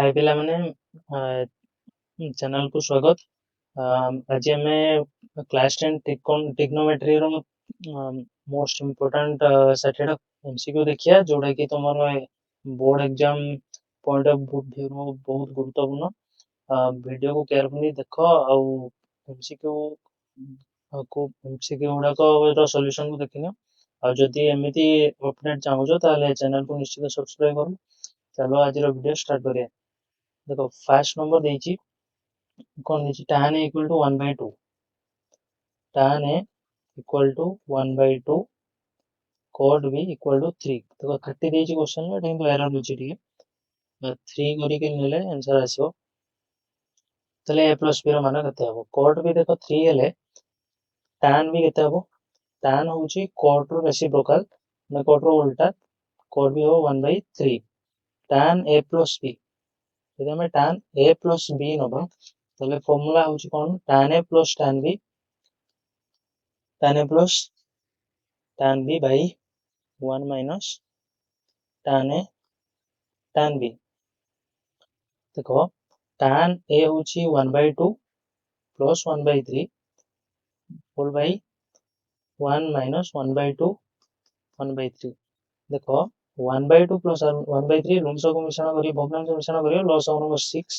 हाय पिला माने चैनल को स्वागत। आज आमे क्लास 10 ट्रिग्नोमेट्री रो मोस्ट इम्पोर्टेंट सेट एमसीक्यू देखिया जोड़ा कि तुमर board exam point of view रो बहुत गुरुत्वपूर्ण। वीडियो को केयरफुली देखो आउ एमसीक्यू एमसीक्यू गुड़ा रो सॉल्यूशन को देखिनियो। आ जदी एमिति अपडेट चाहो ताले चैनल को निश्चित सब्सक्राइब करो। चलो आज रो वीडियो स्टार्ट करिया। देखो फर्स्ट नंबर देछि कौन देछि tan a equal to 1/2 tan a equal to 1/2 cot b equal to 3 देखो 30 देछि क्वेश्चन में किंतु एरर होछि ठीक 3 करी के नेले आंसर आसीबो। तले a plus b रो मान कते हबो cot b देखो 3 हेले tan b कते हबो tan होछि cot रो रेसिप्रोकल ना cot रो उल्टा cot b हो 1/3 tan a plus b यदि हमें tan a plus b नबा तले फॉर्मूला होछि कोन tan a plus tan b tan a plus tan b by 1 minus tan a tan b देखो tan a होछि 1/2 plus 1/3 whole by 1 minus 1/2 1/3 देखो 1/2 plus 1/3 लुंस को मिश्रण करियो भग्नांश मिश्रण करियो लॉस होनो 6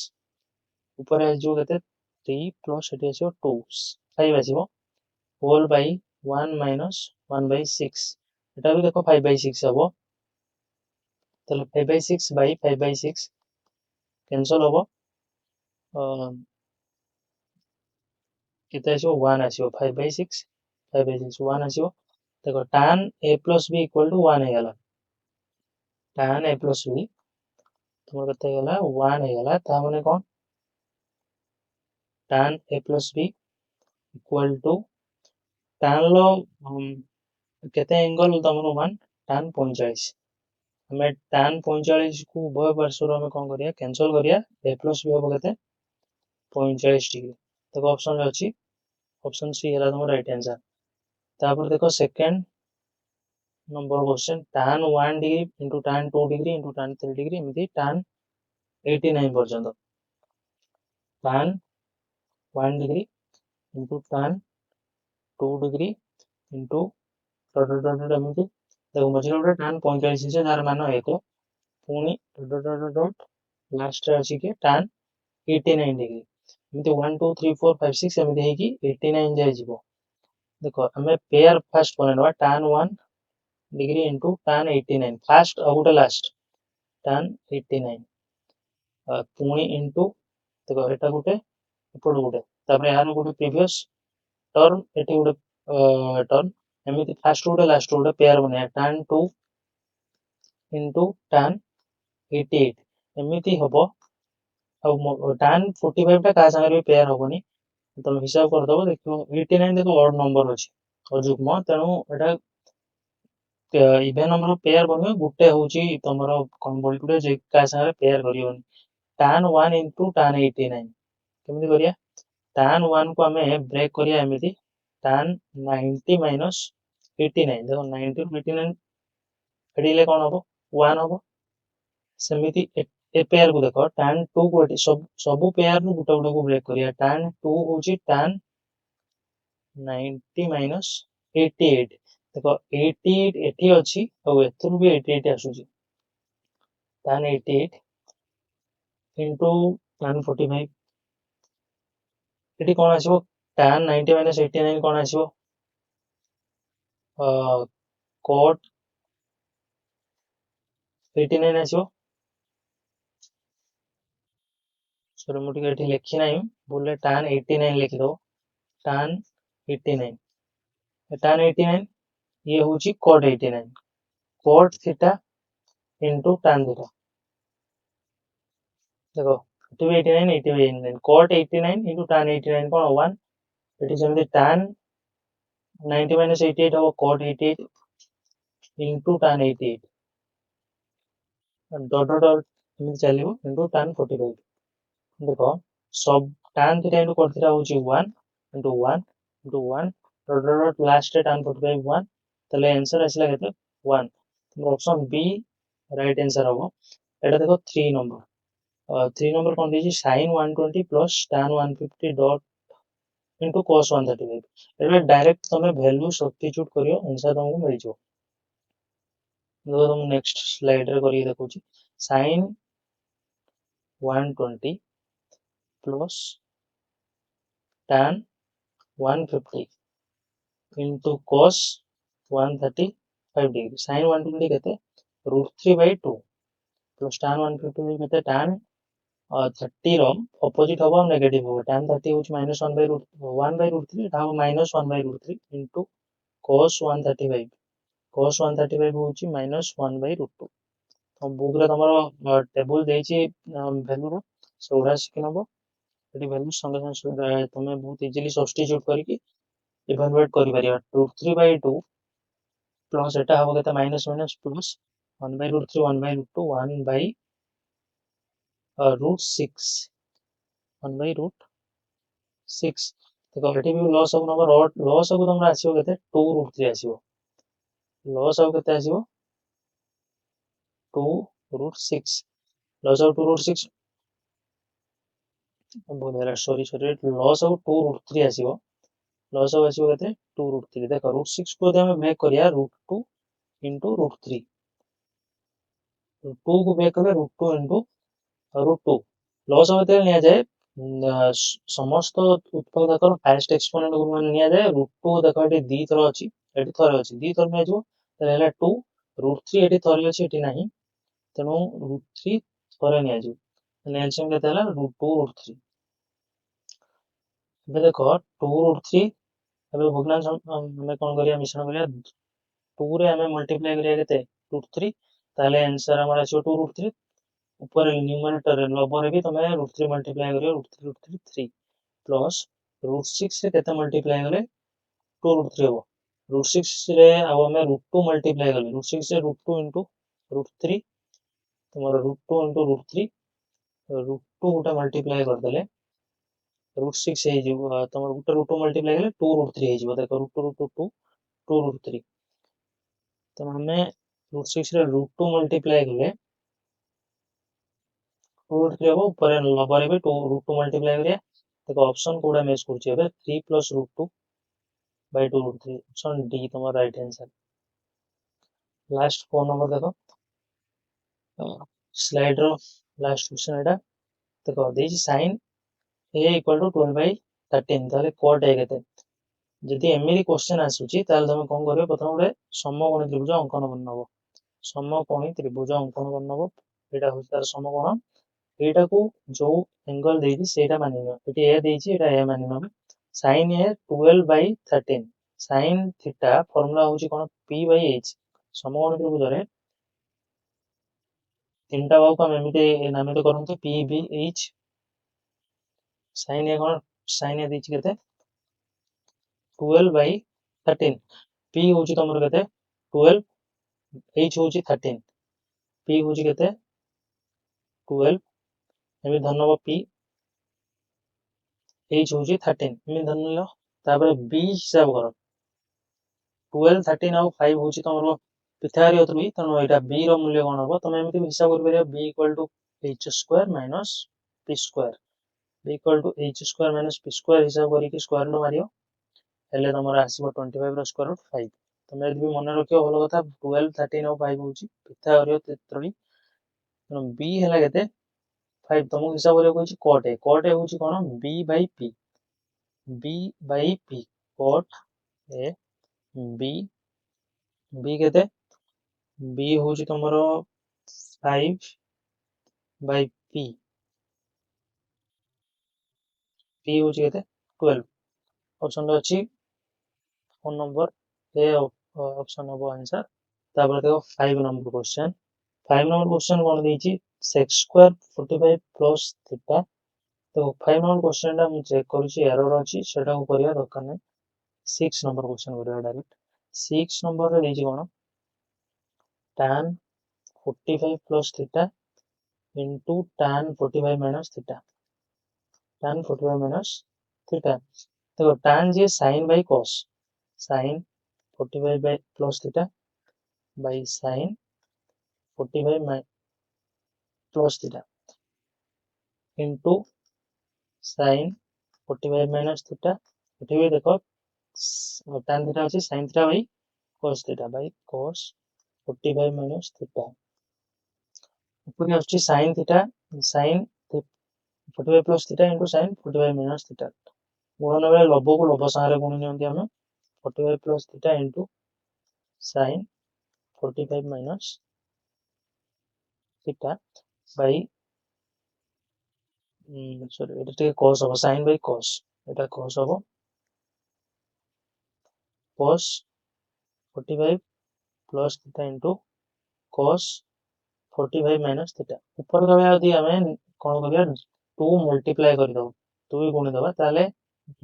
ऊपर आ जो कते 3 plus eighty आसीबो 2 5 आसीबो whole by 1 minus 1/6 एटा भी देखो 5/6 हबो तले 5/6 by 5/6 कैंसिल हबो केते आसीबो 1 आसीबो 5/6 5/6 1 आसीबो देखो tan a plus b equal to 1 हे गला tan a plus b तुम कते गला 1 हे गला ता माने कोन tan a plus b equal to tan लो केते एंगल तमरो 1 tan 45 हमें tan 45 को उभय पार्श्व में कोन करिया कैंसिल करिया a plus b हो केते 45 डिग्री देखो ऑप्शन रे अछि ऑप्शन सी हला तुम राइट आंसर तापर देखो second number question tan 1 degree into tan 2 degree into tan 3 degree एमिति tan 89 पर्यंत tan 1 degree into tan 2 degree into dot एमिति देखो मझे गोटे tan 45 से तार मान 1 पुनी डॉट लास्ट रे अछि के tan 89 डिग्री एमिति 1 2 3 4 5 6 एमिति हे कि 89 जाय जिवो देखो हमें पेयर फर्स्ट बनेनवा tan 1 degree into tan 89 first और गोटे लास्ट tan 89 पुनी into देखो एटा गोटे ऊपर गोटे तापर यार गोटे प्रीवियस टर्म एटी गोटे टर्म एमिति फर्स्ट गोटे लास्ट गोटे पेयर बने tan 2 into tan 88 एमिति हबो और tan 45 टा का संगे भी पेयर हबोनी तुम हिसाब कर दबो देखो 89 देखो ऑड नंबर अछि और जुग्म तेनु एटा इभेन नंबर पेयर बने गुटे होची तमरो कन्वोल्यूट जे का संगे पेयर करियोनी tan 1 into tan 89 केमिति करिया tan 1 को हमें ब्रेक करिया एमिति tan 90 minus 89 देखो 90 to 89 एडिले कोन हबो 1 हबो सेमिति ए पेयर को देखो tan 2 को एटी सब पेयर नु गुटा गुटा को ब्रेक करिया tan 2 होची tan 90 minus 88 देखो 88 एटी अछि और एथुर भी 88 आसुची tan 88 into tan 45 एटी कोन आसीबो tan 90 minus 89 कोन आसीबो cot 89 आसीबो सॉरी मु टिके एटी लिखि नाही बोले tan 89 लिखि दो tan 89 tan 89 ये होची cot 89 cot theta into tan theta देखो 89 89 cot 89 into tan 89 कोन 1 एटी सेमति tan 90 minus 88 हो cot 88 into tan 88 dot dot dot एमि चलिबो into tan 45 देखो सब tan theta into cot theta होची 1 into 1 into 1 dot dot dot last tan 45 1 तले answer आसिला केते 1 option B right answer हो एटा देखो 3 नंबर 3 नंबर कौन दीजिए sin 120 plus tan 150 dot into cos 135 एटा डायरेक्ट तमे वैल्यू सब्स्टिट्यूट करियो आंसर तुमको मिल जो देखो तुम नेक्स्ट स्लाइड रे करिए देखो sin 120 plus tan 150 into cos 135 degree sin 120 केते √3/2 plus tan 150 केते tan 30 रो ऑपोजिट हबो नेगेटिव हबो tan 30 होच -1/√3 एटा हबो -1/√3 into cos 135 होची -1/√2 तो बुक रे तमरो टेबल देछि वैल्यू रो सेउडा सिखि नबो एटी वैल्यू संगे संगे तमे बहुत इजीली सब्स्टिट्यूट करिकि इवैल्यूएट करि परिया √3/2 प्लस एटा हबो केते माइनस माइनस प्लस 1/√3 1/√2 1/√6 1/√6 देखो एटी भी लॉस हबो नंबर लॉस हबो तमरा आसीबो केते 2√3 आसीबो लॉस हबो केते आसीबो 2√6 लॉस हबो 2√6 बहुत हेला सॉरी लॉस हबो 2√3 आसीबो लॉस हबो आसीबो केते 2√3 देखो √6 को हम मेक करिया √2 into √3 2 को मेक करिया √2 into √2 लॉस होते लिया जाए समस्त उत्पादकर हाईएस्ट एक्सपोनेंट को मान लिया जाए √2 देखो एटी दी थरो अछि एटी थरो अछि दी थरो में जो तले 2 √3 एटी थरो अछि एटी नाही तनो √3 थरे निया जो एलसीएम केते हला √2 √3 बे देखो 2 √3 अबे भग्नांश हमें कोन करिया मिश्रण करिया 2 रे हमें मल्टीप्लाई करिया केते √3 ताले आंसर हमरा आछो 2 √3 ऊपर न्यूमरेटर रे लोबर भी तमे √3 मल्टीप्लाई करियो √3 3 प्लस √6 से केते मल्टीप्लाई करे 2 √3 हो √6 रे अब हमें √2 मल्टीप्लाई करी √6 से √2 into √3 तुम्हारा √2 into √3 √2 गोटा मल्टीप्लाई कर देले √6 हे जिवो तमर गोटा √2 मल्टीप्लाई कले 2 √3 हे जिवो देखो √2 2 √3 तो हमें √6 रे √2 मल्टीप्लाई कले 2 √3 हबो ऊपर लबर भी 2 मल्टीप्लाई करिया देखो ऑप्शन कोडा मैच करछि एबे 3 + √2/2 √3 ऑप्शन डी तुम्हारा राइट आंसर लास्ट 4 नंबर देखो स्लाइड रो लास्ट क्वेश्चन एटा देखो देछि sin a = 12/13 ताले cot a केते जदि एमिली क्वेश्चन आसुची ताले तमे कोन करियो प्रथम गोटे समकोणी त्रिभुज अंकन करनबो समकोणी त्रिभुज अंकन करनबो एटा होय तार समकोण एटा को जो एंगल देछि सेटा मानिनो एटी a देछि एटा a मानिनो sin a 12/13 sin theta formula होची कोन p/h समकोणी त्रिभुज रे तीनटा बाहु को हम एमिते नामित करंते p b h sin a cone sin a देछि केते 12/13 p होची तमर केते 12 h होची 13 p होची केते 12 एमि धनब p h होची 13 एमि धनलो तापर b हिसाब करो 12 13 और 5 होची तमरो पिथागोरस भी तनो एटा b रो मूल्य कोन हबो तमे एमिति हिसाब कर परिया b = h² - p². b = h² - p² हिसाब करी कि स्क्वायर रूट मारियो हेले तमरा आसीबो 25 रो स्क्वायर रूट 5 तमे यदि मन रखियो भलो कथा 12 13 और 5 होची पिथागोरस त्रित्वणी तनो b हैला केते 5 तमो हिसाब करियो कोछि cot a होची कोन b/p b/p cot a b b केते b होची तमरो 5/p p होची केते 12 ऑप्शन रो अछि फोन नंबर ए ऑप्शन हबो आंसर तापर देखो 5 नंबर क्वेश्चन 5 नंबर क्वेश्चन कोन देछि sec² 45 प्लस थीटा तो 5 नंबर क्वेश्चन टा मु चेक करूची एरर अछि सेटा को करिया दरकार नै 6 नंबर क्वेश्चन करिया डायरेक्ट 6 नंबर रे देछि कोन tan 45 plus theta into tan 45 minus theta tan 45 minus theta देखो tan J sin by cos sin 45 by plus theta by sin 45 plus theta into sine 45 minus theta एठी भी देखो tan theta अछि sin theta by cos 45 minus theta ऊपर आछि sin theta sin 45 plus theta into sin 45 minus theta गुणन बेले लब्ध को लब्ध सारे गुणी नियंती हमें 45 plus theta into sin 45 minus theta by sorry এটা থেকে cos হবে sin বাই cos এটা cos হবে cos 45 plus theta into cos 45 minus theta ऊपर गया यदि हमें कोन करिया 2 मल्टीप्लाई कर दो 2 गुणी दबा ताले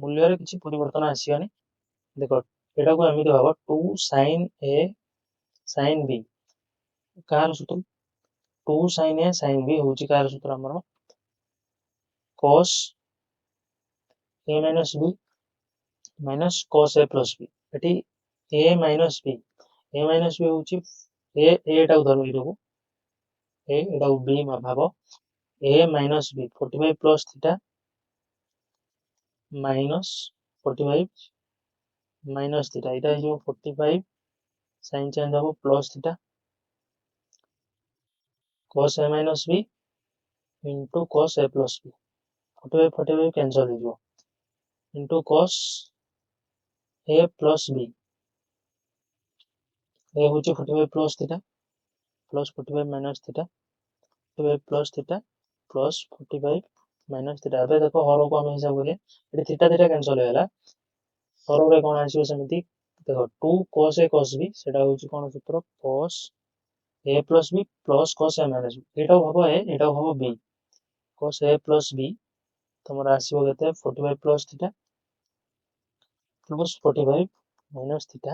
मूल्य रे किछि परिवर्तन आसीयानी देखो एटा को एमिति भाबो 2 sin a sin b car सूत्र 2 sin a sin b होची कार सूत्र हमरो cos a minus b minus cos a plus b eighty a minus b होची a टाउ धरो इरको a एटाउ b भाबो a minus b 45 plus theta minus 45 minus theta এটা जो 45 sin change হবো plus theta cos a minus b into cos a plus b 45 cancel हो जो into cos a plus b a होची 45 plus theta plus 45 minus theta 45 plus theta plus 45 minus theta अब देखो हर को हम हिसाब करिए ये थीटा थीटा कैंसिल होला हर रे कोन आसीबो समिति देखो 2 cos a cos b सेटा होची कोन सूत्र cos a plus b plus cos a minus b Etah भाबो a Etah भाबो b cos a plus b तमरा आसीबो केते 45 plus theta plus 45 minus theta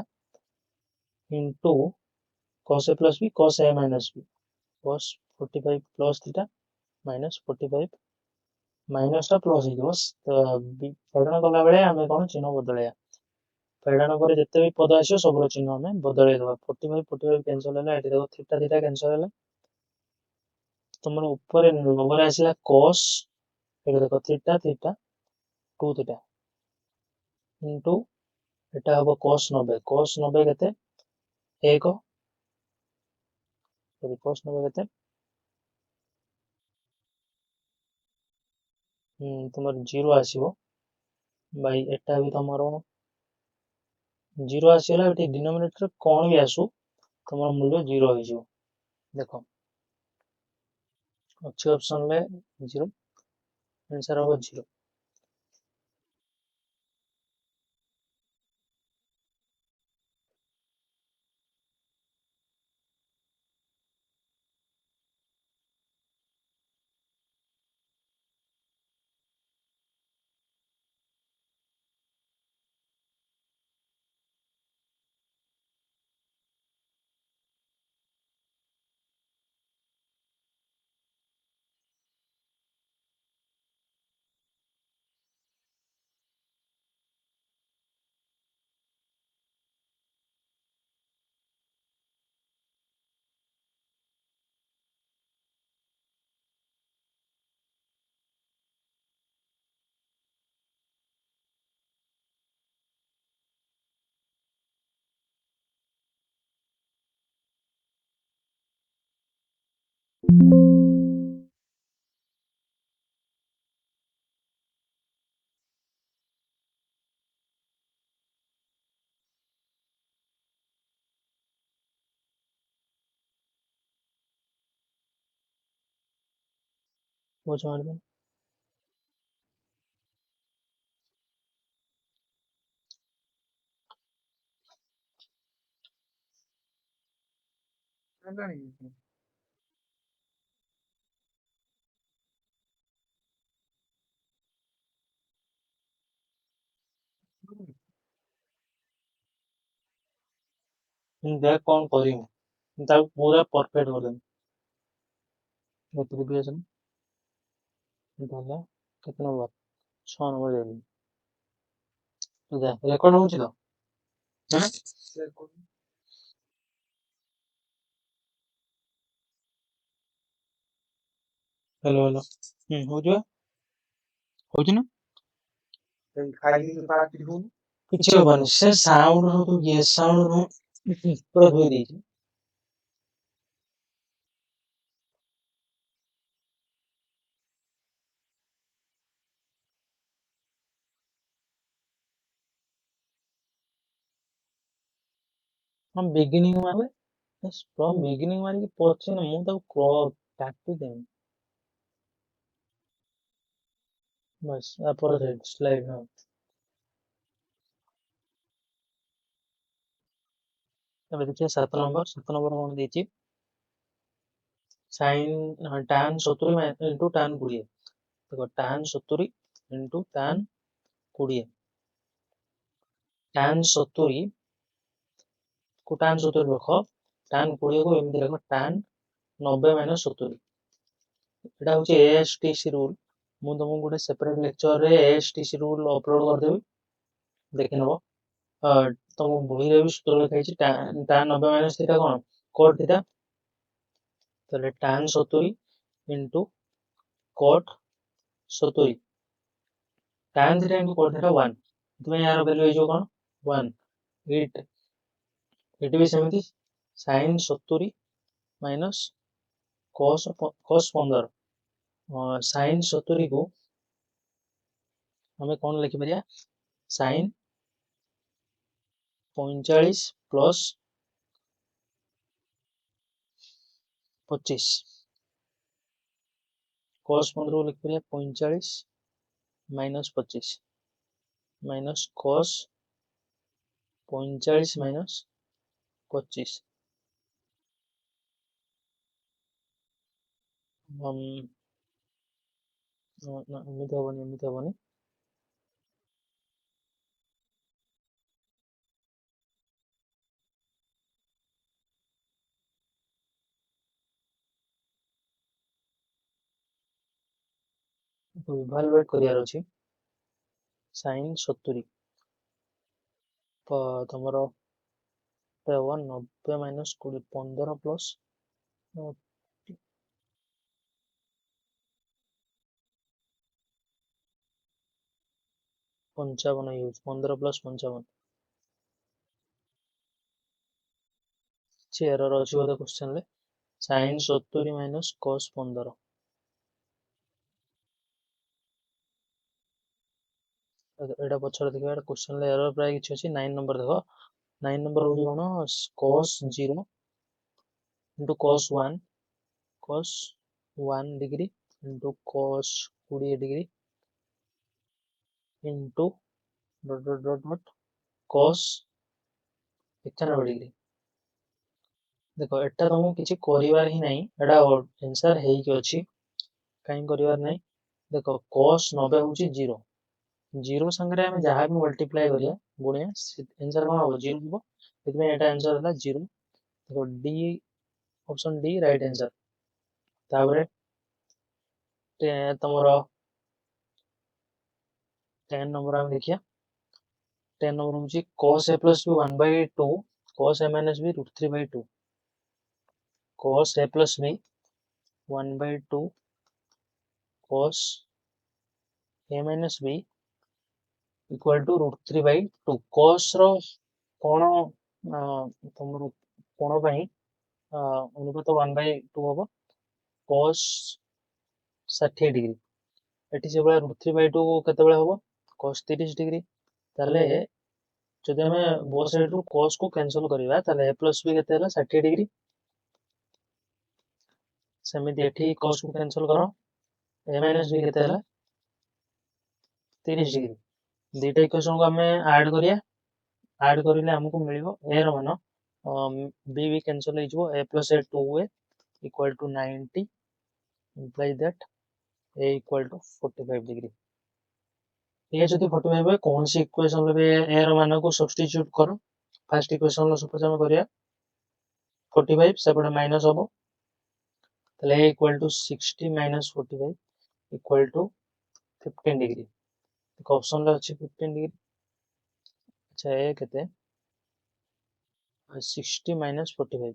into cos a plus b cos a minus b cos 45 plus theta minus 45 minus टा plus हिजोस फेडन कला बेले हमें कोन चिन्ह बदलया फेडन करे जत्ते भी पद आछो सब रो चिन्ह हमें बदले देबा 45 कैंसिल होला एठी देखो थीटा थीटा कैंसिल होला तुमर ऊपर नंबर आसीला cos एठी देखो थीटा थीटा 2 थीटा इनटू एटा हबो cos 90 केते 1 सॉरी cos 90 केते तुमर 0 आसीबो बाई एटा भी तमरो 0 आसीला एठी डिनोमिनेटर कोन भी आसु तमर मूल्य 0 हो जो देखो अच्छे ऑप्शन ले 0 आंसर हबो 0 वो समझ में देख कौन करियो ता पूरा परफेक्ट कर दे एप्लीकेशन डाला कितना बार 6 नंबर दे दे रेकॉर्ड होची तो हैं हेलो हेलो हो जो होची ना କିଛି ହବନି ସେ ସାଉଣ୍ଡ ରୁ ତୁ ଇଏ ସାଉଣ୍ଡ ରୁ ପୁରା ଧୋଇ ଦେଇଛି। हम बिगिनिंग मारे फ्रॉम बिगिनिंग मारिକି ପଛେ ମୁଁ ତାକୁ କାଟିଦେବି बस ଆପଣ ସ୍ଲାଇଡ୍ ହଁ ଏବେ ଦେଖିବା 7 ନମ୍ବର କଣ ଦେଇଛି sin tan 70 into tan 20 देखो tan 70 into tan 20 tan 70 को tan 70 रख tan 20 को एमती रख tan 90 minus 70 एटा होची ASTC रूल ମୁଁ ତମକୁ ଗୋଟେ ସେପାରେଟ ଲେକ୍ଚର ରେ ASTC रूल अपलोड କରିଦେବି ଦେଖି ନବ ତମ ବହିରେ ବି ସୂତ୍ର ଲେଖା ହେଇଛି tan 90 minus theta କଣ cot theta ତାହେଲେ tan 70 into cot 70 tan theta into cot theta 1 तुम्हें यार वैल्यू ହେଇଯିବ କଣ 1 ଏଠି ବି ସେମିତି sin 70 minus cos 15 sin 70 को हमें कौन लिखि परिया sin 45 plus 25 cos 15 को लिखि परिया 45 minus 25 minus cos 45 minus 25 ଏମିତି ହବନି इभालुएट करियार अछि sin 70 तो तमरो 90 minus 15 plus 55 यूज 15 plus 55 ची एरर अछि बोधे क्वेश्चन ले sin 70 minus cos 15 एटा पछर देखा एटा क्वेश्चन ले एरर प्राय किछ अछि 9 नंबर देखो 9 नंबर होगी कोन cos 0 into cos 1 degree into cos 20 degree into dot cos 91 degree देखो एटा तुमको किछि करिवार ही नहीं एटा आंसर हेई कि अछि काई करिवार नहीं देखो cos 90 होची 0 0 संगे हम जहां भी मल्टीप्लाई करिया गुणिया आंसर कोन हो 0 हो इतमे एटा आंसर होला 0 देखो D option D right answer ताबरे तमरो 10 नंबर हम देखिया 10 नंबर होची cos a plus b 1/2 cos a minus b √3/2 cos a plus b 1/2 cos a minus b equal to √3/2 cos रो कोण तमरो कोण पई अनुपात 1/2 होबो cos 60 डिग्री एटी से बळे √3/2 केते बळे होबो cos 30 डिग्री ताले जदि हमें बो साइड रो cos को कैंसिल करिवा ताले a plus b केते होला 60 डिग्री सेमिति एठी cos को कैंसिल करो a minus b केते होला 30 डिग्री दीटा इक्वेशन को हमें ऐड करिया ऐड करिले हमको मिलिबो a रो मान b भी कैंसिल हो जिवो a plus a 2a equal to 90 imply that a equal to 45 degree ये जदि 45 है कौन सी इक्वेशन रे a रो मान को सब्स्टिट्यूट करो फर्स्ट इक्वेशन लो सपोज हम करिया 45 सेपटे माइनस होबो तले a equal to 60 minus 45 equal to 15 degree option रे अछि 15 डिग्री अच्छा ए केते 60 minus 45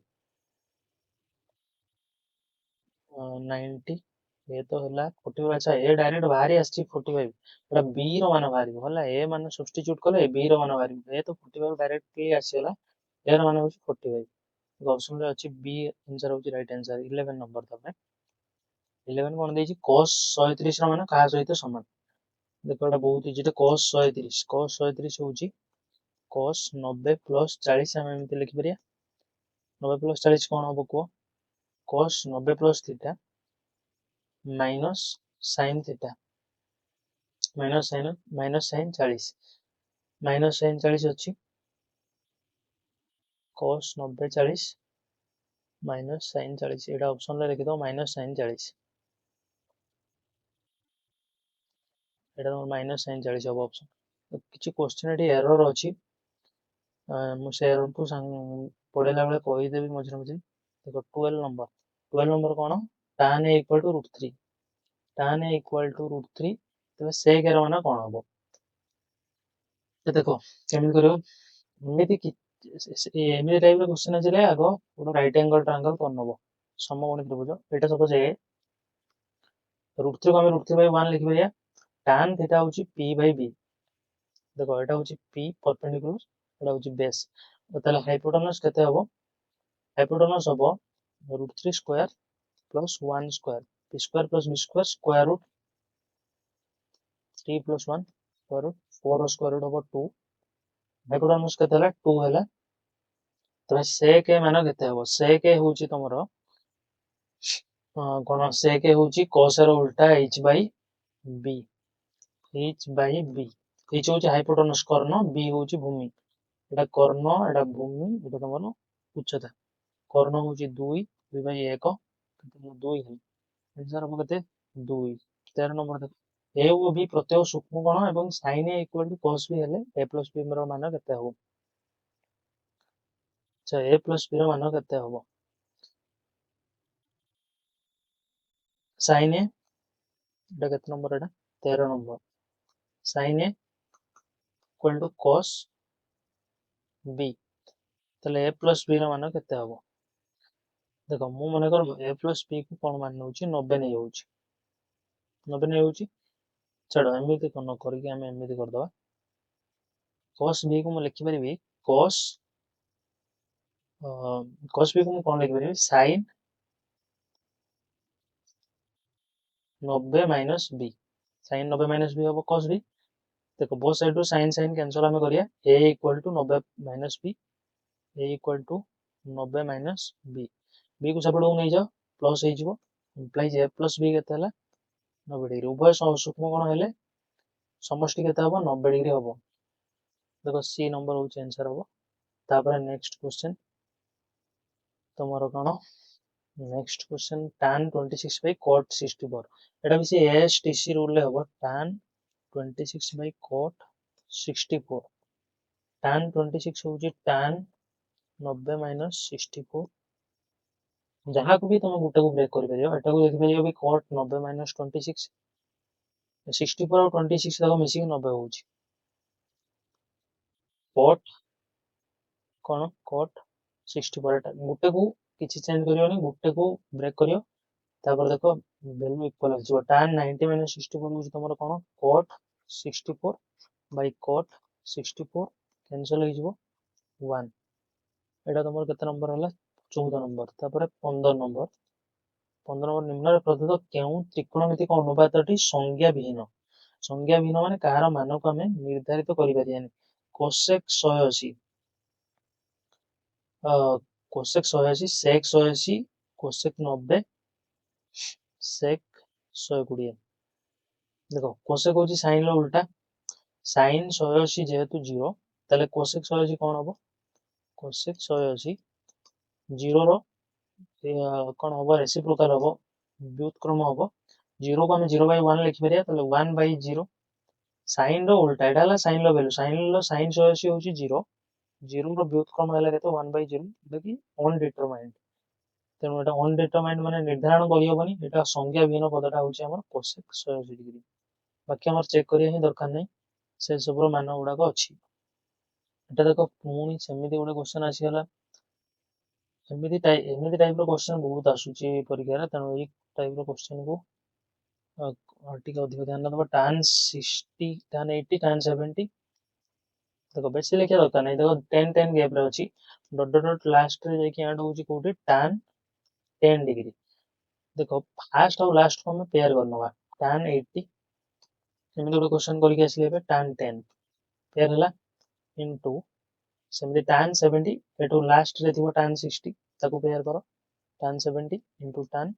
90 ए तो है 45। अच्छा ए डायरेक्ट बाहरी आसी 45 एटा बी रो मान बाहरी होला ए मान सब्स्टिट्यूट कले बी रो मान बाहरी ए तो 45 डायरेक्ट क्लियर आसीला ए रो मान होची 45 ऑप्शन रे अछि बी आंसर होची राइट आंसर 11 नंबर तमे 11 कोन देछि cos 130 रो मान का सहित समान देखो एटा बहुत इजी टे cos 130 होची cos 90 प्लस 40 हम एमति लिखि परिया 90 प्लस 40 कोन हबो को cos 90 plus theta minus sin theta minus sin 40 minus sin 40 अछि cos 90 40 माइनस sin 40 एटा ऑप्शन रे लिखि दो माइनस sin 40 एटा माइनस sin 40 हबो ऑप्शन किछि क्वेश्चन एटी एरर अछि मु से एरर को पढेला बेले कहि देबी मझिरे मझिरे देखो 12 नंबर कोन tan a equal to √3 tan a equal to √3 तबे sec a रो मान कोन हबो तो देखो केमिति करियो एमिति कि एमिति टाइप रो क्वेश्चन आजिले आगो गोटे राइट एंगल ट्रायंगल करनबो समकोणी त्रिभुज एटा सपोज ए √3 को हम √3 बाय 1 लिखि परिया tan थीटा होची p बाय b देखो एटा होची p परपेंडिकुलर एटा होची बेस ताले हाइपोटेनस केते हबो हाइपोटेनस हबो √3 square plus 1 square p square plus b square square root 3 plus 1 square root 4 square root हबो 2 हाइपोटेनस केते हला 2 हला तबे sec a मान केते हबो sec a होची तमरो कोन sec a होची cos रो उल्टा h by b h by b h होची हाइपोटेनस कर्ण b होची भूमि एटा कर्ण एटा भूमि एटा तमरो उच्चता कर्ण होची 2 2 बाय 1 2 है आंसर हम कते 2 13 नंबर देखो ए ओ बी प्रत्यय सूक्ष्म कोण एवं sin a equal to cos b हेले a प्लस b रो मान केते हबो अच्छा a प्लस b रो मान केते हबो sin a एटा केते नंबर एटा 13 number sin a equal to cos b तले a प्लस b रो मान केते हबो देखो मु माने कर a प्लस b को कोन मान होची 90 नै होची 90 नै होची चलो एमिति कोन करके हम एमिति कर दवा cos b को मु लिखि परिबी cos cos b को मु कोन लिखि परिबी sin 90 minus b sin 90 minus b हबो cos b देखो बोथ साइड रो sin sin कैंसिल हमें करिया a equal to 90 minus b a equal to 90 minus b b को सेपट को नै जाओ प्लस हे जिवो इंप्लाइज a प्लस b केते हला 90 डिग्री उभय सूक्ष्म कोण हेले समष्टि केते हबो 90 डिग्री हबो देखो सी नंबर होची आंसर हबो तापर नेक्स्ट क्वेश्चन तमरो कोन next question tan 26 by cot 64 एटा भी से ASTC रूल ले हबो tan 26 by cot 64 tan 26 होची tan 90 माइनस 64 जहाँ को भी तुम गुटे को ब्रेक कर परियो एटा को देखि परियो भी cot 90 माइनस 26 64 और 26 तक मिसी 90 होची cot कोन cot 64 एटा गुटे को किछि चेंज करियोनी गुटे को ब्रेक करियो तापर देखो वैल्यू इक्वल आछिबो tan 90 माइनस 64 होची तमरो कोन cot 64 by cot 64 कैंसिल हो जिवो 1 एटा तमरो केते नंबर हला 14 नंबर तापर 15 नंबर निम्न प्रदत्त केउ त्रिकोणमितिक अनुपातटी संज्ञा विहीन माने कहार मान को हमें निर्धारित करि Pariyani cosec 180 cosec 180 sec 180 cosec 90 sec 120 देखो cosec होची sin लो उल्टा sin 180 जेहेतु 0 तले cosec 180 कोन हबो cosec 180 0 रो कोन हबो रेसिप्रोकल हबो व्युत्क्रम हबो 0 को हम 0 by 1 लिखि परिया तले 1 by 0 sin रो उल्टा एटा हला sin लो वैल्यू sin 180 होची 0 0 रो व्युत्क्रम हला केते 1 by 0 देखि अनडिटरमाइंड तेनु एटा अनडिटरमाइंड माने निर्धारण करि हबनी एटा संज्ञा विहीन पदटा होची हमर cosec 180 डिग्री बाकी हमर चेक करिया ही दरकार नै से सब रो मान गुडा को अछि एटा देखो पुणी सेमिति गोटे क्वेश्चन आसी हला एमिति टाइप रो क्वेश्चन बहुत आसुची परीक्षा रे तेनु ए टाइप रो क्वेश्चन को ଟିକେ ଅଧିକ ଧ୍ୟାନ ଦେବ tan 60 tan 80 tan 70 देखो बेसी लिखा दरकार नहीं देखो 10 10 गैप रे अछि डॉट डॉट डॉट लास्ट रे जाके ऐड होची कोठी tan 10 डिग्री देखो फास्ट और लास्ट को हम पेयर करनवा tan 80 एमि गोटे क्वेश्चन करके आसले बे tan 10 पेयर हला इनटू सेमि tan 70 एटू लास्ट रे थिबो tan 60 ताको पेयर करो tan 70 इनटू tan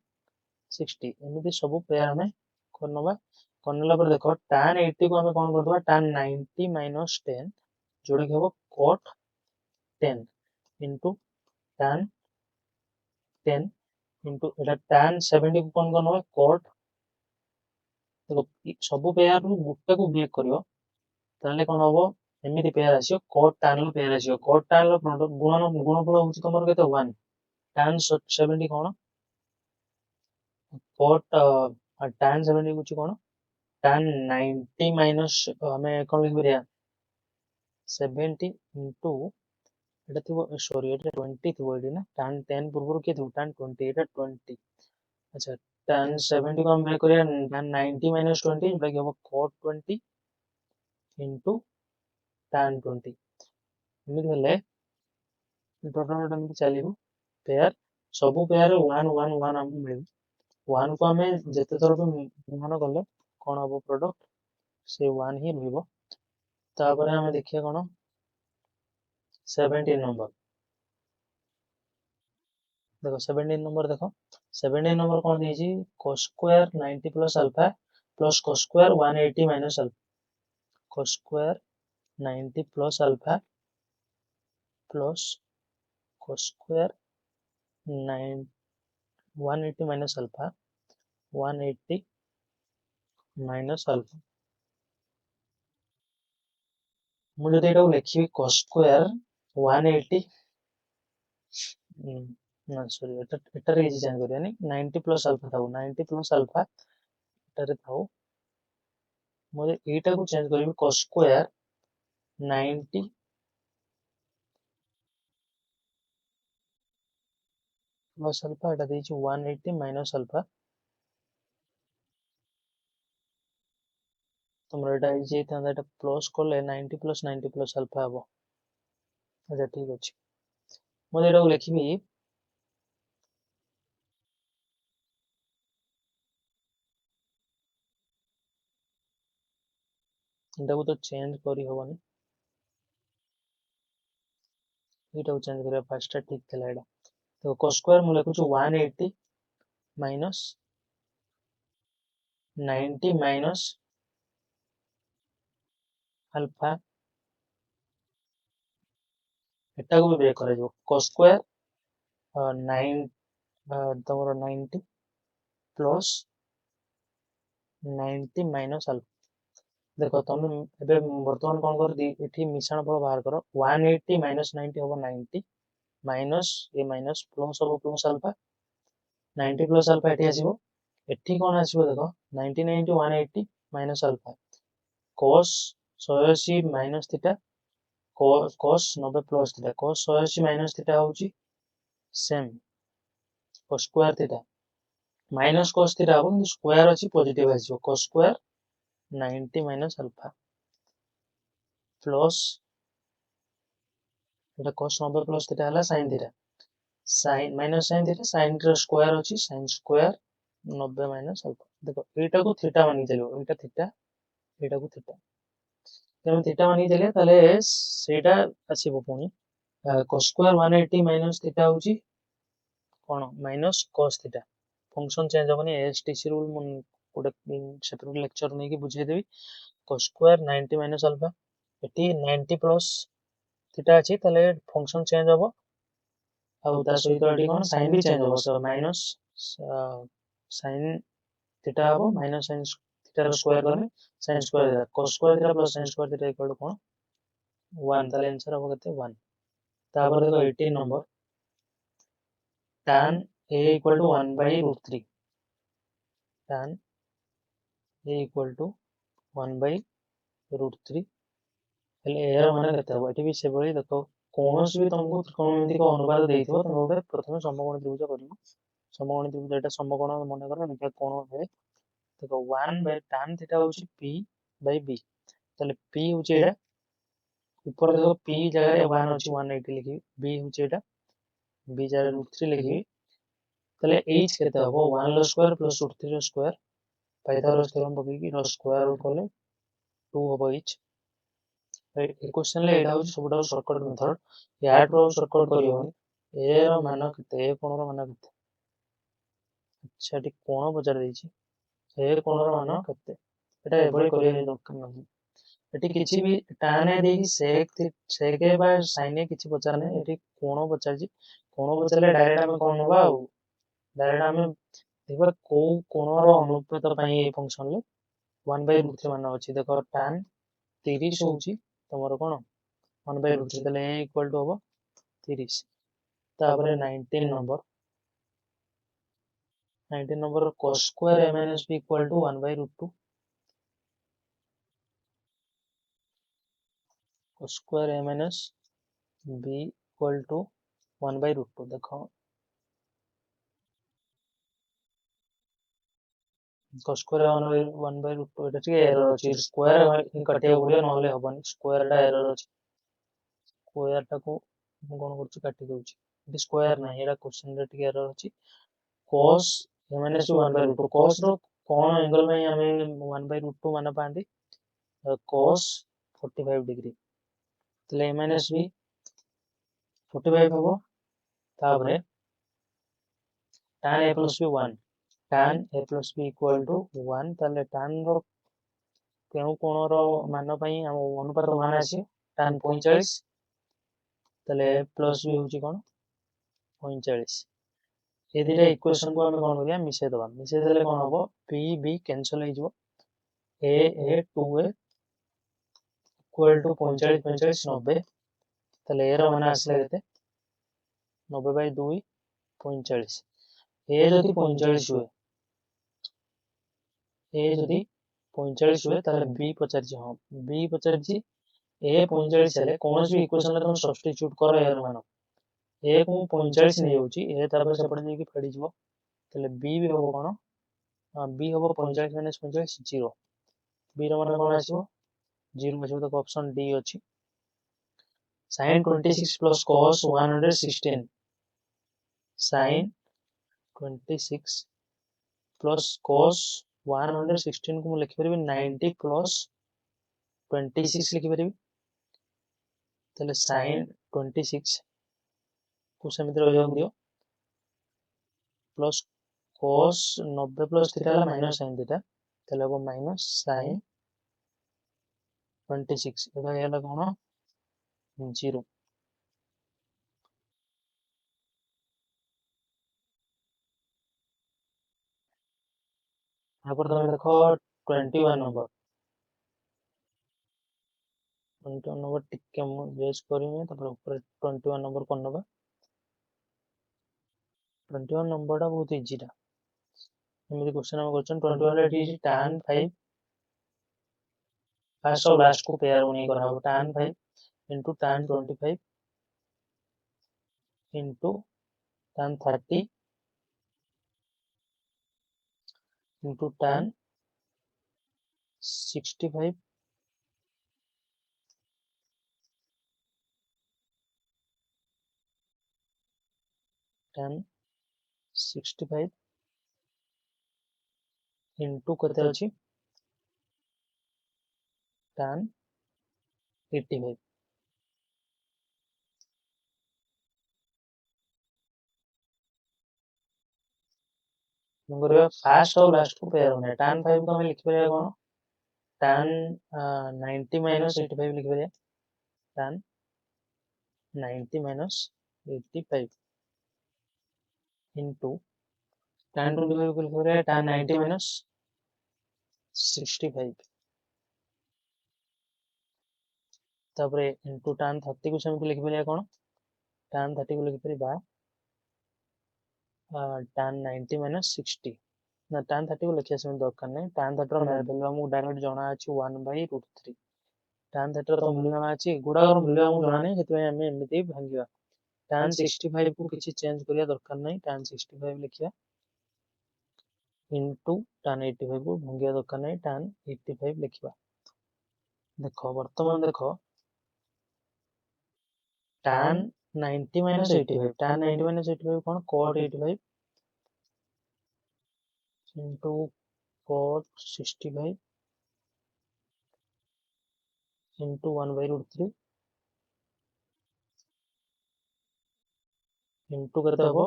60 एमि सब पेयर हमें करनवा करनला पर देखो tan 80 को हमें कोन करदवा tan 90 minus 10 जोड़े के हबो cot 10 into tan 10 into एटा tan 70 को कोन करनवा cot देखो सब पेयर रु गुटे को ब्रेक करियो ताले कोन हबो एमिति पेयर आसियो cot tan लो पेयर आसियो cot tan लो प्रोडक्ट गुणफल होची तमर केते 1 tan 70 कोन cot tan 70 होची कोन tan 90 minus हमें कोन लिख बरिया 70 into এটা থিব সরি এটা 20 থিব এটি না tan 10 पूर्व के थी tan 20 এটা 20 अच्छा tan 70 को हम ब्रेक करिया tan 90 minus 20 ब्रेक हो cot 20 into tan 20 एमिति हेले टोटल एमिति चलिबो पेयर सब पेयर 1 1 1 हम मिल 1 को हमें जते थोर भी गुणन करले कोन हबो प्रोडक्ट से 1 ही रहइबो तापर हमें देखिया कोन 17 नंबर देखो 17 नंबर देखो 17 नंबर कौन दीजिए cos square 90 plus alpha plus cos square 180 minus alpha cos square 90 plus alpha plus cos square 9 180 minus alpha 180 minus alpha मुझे तो एटा लिखी cos square 180 ना सॉरी एटा रे चेंज करिया नहीं 90 plus alpha था 90 plus alpha एटा रे था मुझे एटा को चेंज करियो cos square 90 plus alpha एटा देछि 180 minus alpha तुमरा एटा जे था एटा प्लस करले 90 plus 90 plus alpha हबो अच्छा ठीक अछि मुझे एटा लिखिबी एटा को तो चेंज करी होबनी एटा को चेंज करिया फास्ट ठीक थला एटा तो cos स्क्वायर मु लिखु छु 180 minus 90 minus alpha एटा को भी ब्रेक करे जो cos square 9 तमरो 90 plus 90 minus alpha देखो तुम एबे वर्तमान कोन कर दी एठी मिश्रण फल बाहर करो 180 minus 90 होबो 90 minus ए minus plus होबो plus alpha 90 plus alpha एठी आसीबो एठी कोन आसीबो देखो 90 90 180 minus alpha cos 180 minus theta cos 90 plus theta cos 180 minus theta होची same cos square theta minus cos theta हो किंतु स्क्वायर अछि पॉजिटिव आसीबो cos square 90 minus alpha plus एटा cos 90 plus थीटा हला sin theta sin minus sin theta sin रो square अछि sin square 90 minus alpha देखो एटा को थीटा मानि चलियो एटा थीटा एटा को थीटा तेम थीटा मानि चलिए ताले सेटा आसीबो पुनी cos स्क्वायर 180 minus थीटा होची कोन minus cos theta function change होबनी एसटीसी रूल मन गोटे सेपरेट लेक्चर नै कि बुझे देबी cos स्क्वायर 90 minus alpha एटी 90 plus थीटा अछि तले फंक्शन चेंज होबो आ ता सहित एटी कोन साइन भी चेंज होबो सो माइनस साइन थीटा होबो माइनस साइन थीटा रो स्क्वायर करले sine square cos square theta plus sine square theta equal to कोन 1 तले आंसर होबो केते 1 तापर देखो 18 number tan a equal to 1 by root 3 tan a equal to 1 by root 3 हेले एयर माने केते हो एठी भी से बळी देखो कोनोस भी तुमको त्रिकोणमिति को अनुपात देइथिबो तुम ओबे प्रथमे समकोण त्रिभुज करिवो समकोण त्रिभुज एटा समकोण माने करो निका कोण है देखो 1/tan थीटा होची p/b ताले p होची एटा ऊपर देखो p जगह रे 1 होची 180 लिखी b होची एटा b जगह √3 लिखी ताले h केते हबो 1 रो स्क्वायर प्लस √3 रो स्क्वायर पाइथागोरस थ्योरम पकई की रो स्क्वायर रूट कले 2 हबो h ए क्वेश्चन ले एटा होची सबटा शॉर्टकट मेथड या रो शॉर्टकट करियोनी ए रो मान केते ए कोण रो मान केते अच्छा टी कोण पचार देछि ए कोण रो मान केते एटा एभଳି करियो दरकार नाही एटी किछि भी tan ए देकी sec ए बा sin ए किछि पचार नै एटी कोण पचारछि कोण पचारले डायरेक्ट हम कोन नबा डायरेक्ट हम देखो को कोण रो अनुपात पई ए फंक्शन ले 1/√3 मान अछि देखो tan 30 होछि तमरो कोन 1/√3 तले a इक्वल टू हबो 30 तापरे 19 number cos square a minus b equal to 1/√2 cos square a minus b equal to 1/√2 देखो cos square 1/√2 एटा ठीक एरर अछि स्क्वायर कटिया गुडिया नले हबनी स्क्वायर टा एरर अछि स्क्वायर टा को कोन करछि काटि दउछि एटा स्क्वायर नै एटा क्वेश्चन रे ठीक एरर अछि cos a minus 1/√2 cos रो कोन एंगल में हमें 1/√2 माने पांदी cos 45 डिग्री तले a minus b 45 हबो तापरे tan a plus b 1 tan a plus b equal to 1 तले tan रो केउ कोण रो मान पई हम अनुपात मान अछि tan 45 तले प्लस b होची कोन 45 ए दिटा इक्वेशन को हम कोन करिया मिसे देले कोन हबो p b कैंसिल हो जबो a 2a इक्वल टू 45 45 90 तले ए रो मान आसले केते 90/2 45 ए जदि 45 हुए ए जदि 45 हुए ताले b पचारछि हां b पचारछि ए 45 हेले कोनोस भी इक्वेशन रे तुम सब्स्टिट्यूट करो यार मानो ए को 45 नै होची ए तापर सेपटे जे की फेडी जबो ताले b भी होबो कोन b होबो 45 - 45 0 b रो मान कोन आसीबो 0 आसीबो तो ऑप्शन डी अछि sin 26 plus cos 116 sin 26 plus cos 116 को लिखि परबी 90 plus 26 लिखि परबी तले sin 26 को समिति रह दियो प्लस cos 90 plus थीटा ला माइनस sin थीटा तले वो माइनस sin 26 एटा हेला कोन 0 यहाँ पर तुम देखो 21 नंबर 21 नंबर टिके मु बेस करिमे तापर ऊपर 21 नंबर कोन नबा 21 नंबर टा बहुत इजी टा एमिति क्वेश्चन हम क्वेश्चन 21 रे इज tan 5 फर्स्ट और लास्ट को पेयर उनी करा हो tan 5 into tan 25 into tan 30 into tan 65 tan 65 into करते अछि tan 85 नंबर फर्स्ट और लास्ट को पेयर होने tan 5 को हम लिख परिया कोन tan 90 minus 85 लिख परिया tan 90 minus 85 into tan 25 को लिख परिया tan 90 minus 65 तापरे into tan 30 को सम लिख परिया कोन tan 30 को लिख परिबा tan 90 minus 60 ना tan 30 को लिखिया सम दरकार नै tan 30 रो वैल्यू हमु डायरेक्ट जणा अछि 1/√3 tan 30 रो मूल्य जणा अछि गुडा रो मूल्य हमु जणा नै हेतु हम एमिति भांगिबा tan 65 को किछि चेंज करिया दरकार नै tan 65 लिखिया इंटू tan 85 को भंगिया दरकार नहीं tan 85 लिखा। देख बर्तमान देख tan 90 माइनस 85 tan 90 माइनस 85 कौन cot 85 into cot 65 into 1/√3 into करते हम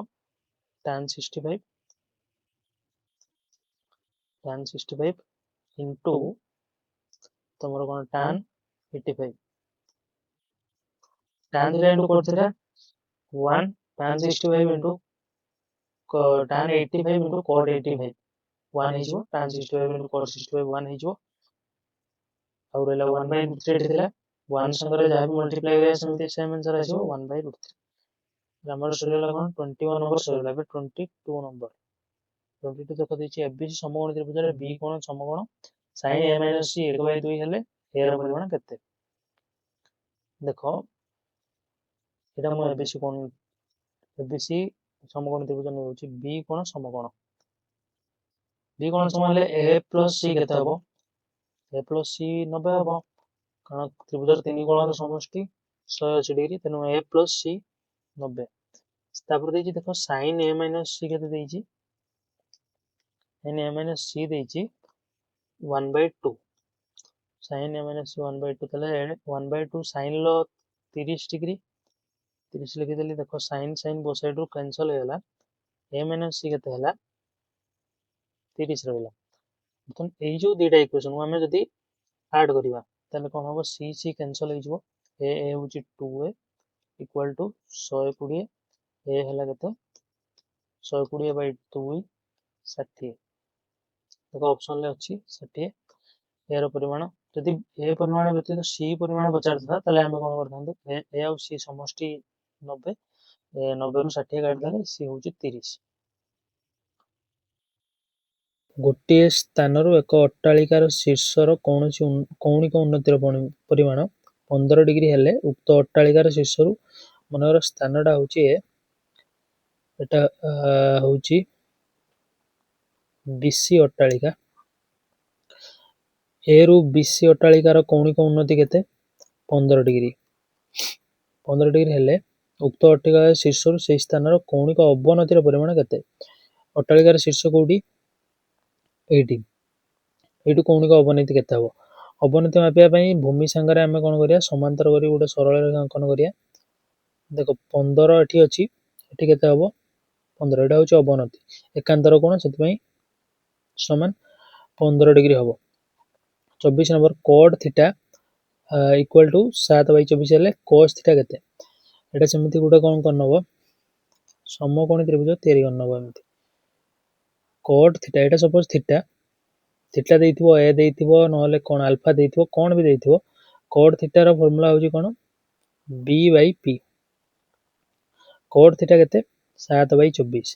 tan 65 इंटू तुम कौन tan 85 tan 3 into cot 3 1 tan 65 into tan 85 into cot 85 1 हो tan 65 इंटू cot 65 1 हो और रहला 1/√3 एठी थिला 1 संगे जहाँ भी मल्टीप्लाई करिया सेमति सेम आंसर आसीबो 1/√3 हमर सरीला कोन 21 नंबर सरीला बे 22 नंबर 22 देखो देछि एबीसी समकोण त्रिभुज रे बी कोण समकोण sin a - c 1/2 हेले a ର ପରିମାଣ କେତେ देखो एटा म एबीसी कोण एबीसी समकोण त्रिभुज नै होछि बी कोण समकोण बी कोण समान ले a + c केते हबो a + c 90 हबो कारण त्रिभुज तीन कोणर समष्टि 180 डिग्री तेनु a + c 90 तापर देछि देखो sin a - c केते देछि sin a - c देछि 1/2 sin a - c 1/2 तले 1/2 sin लो 30 डिग्री 30 लिखि देली देखो sin बोथ साइड रो कैंसिल हो गेला a - c केते हला 30 रहला मतलब एई जो दुटा इक्वेशन को हमें जदी ऐड करिवा तले कोन होबो c कैंसिल हो जिवो a होची 2a इक्वल टू 120 a हला केते 120/2 60 देखो ऑप्शन ले अछि 60 a रो परिमाण जदी a परिमाण व्यतीत c परिमाण बचार था तले हम कोन करथांतो a और c समष्टि 90 90 ରୁ 60 काट देले c होची 30 गोटे स्थान एक अट्टालिकार शीर्षर कौणिक उन्नतिर परिमाण 15 डिग्री हेले उक्त अट्टालिकार शीर्षर मनर स्थानटा होची एटा होची बीसी अट्टालिका ए रु बीसी अट्टालिकार कौणिक उन्नति केते 15 डिग्री हेले उक्त अट्टालिकार शीर्षर से स्थानर कौणिक अवनतिर परिमाण केते अट्टालिकार शीर्ष कोडी एटी एटू कौणिक अवनति केते हबो अवनति मापिया पई भूमि संगरे हमें कोन करिया समांतर करी गोटे सरल रेखा अंकन करिया देखो 15 एठी अछि एठी केते हबो 15 एटा होची अवनति एकांतर कोण सेति पई समान 15 डिग्री हबो 24 number cot theta equal to 7/24 हेले cos थीटा केते एटा सेमिति गोटे कोन करनबो समकोणी त्रिभुज तयारी करनबो एमिति cot थीटा एटा सपोज थीटा थीटा देइथिबो a देइथिबो नहले कोन अल्फा देइथिबो कोन भी देइथिबो cot थीटा रो फार्मूला होची कोन b/p cot थीटा केते 7/24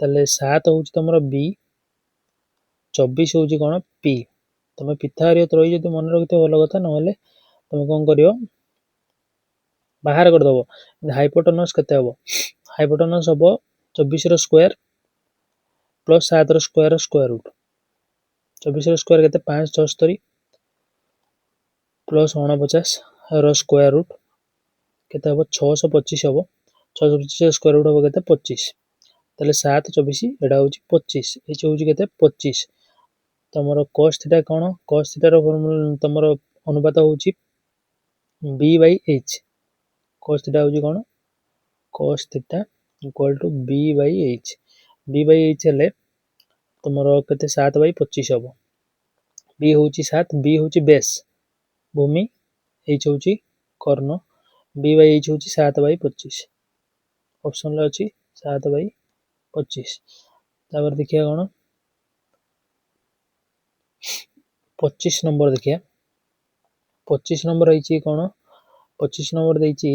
तले 7 होची तमरो b 24 होची कोन p तमे पिथागोरस रही जदी मन रखितो भलो कथा नहले तमे कोन करियो बाहर कर दबो हाइपोटेनस केते हबो हाइपोटेनस हबो 24 रो स्क्वायर प्लस 7 रो स्क्वायर रूट 24 रो स्क्वायर केते 576 प्लस 49 रो स्क्वायर रूट केते हबो 625 हबो 625 रो स्क्वायर रूट हबो केते 25 तले 7 24 एडा होची 25 एच होची केते 25 तमरो cos थीटा कोन cos थीटा रो फार्मूला तमरो अनुपात होची b/h cos थीटा होची कोन cos theta equal to b/h b/h हेले तमरो केते 7/25 हबो b होची 7 b होची बेस भूमि h होची कर्ण b/h होची 7/25 ऑप्शन ले अछि 7/25 तापर देखिया कोन 25 नंबर देखिया 25 नंबर रहिछि कोन 25 नंबर देछि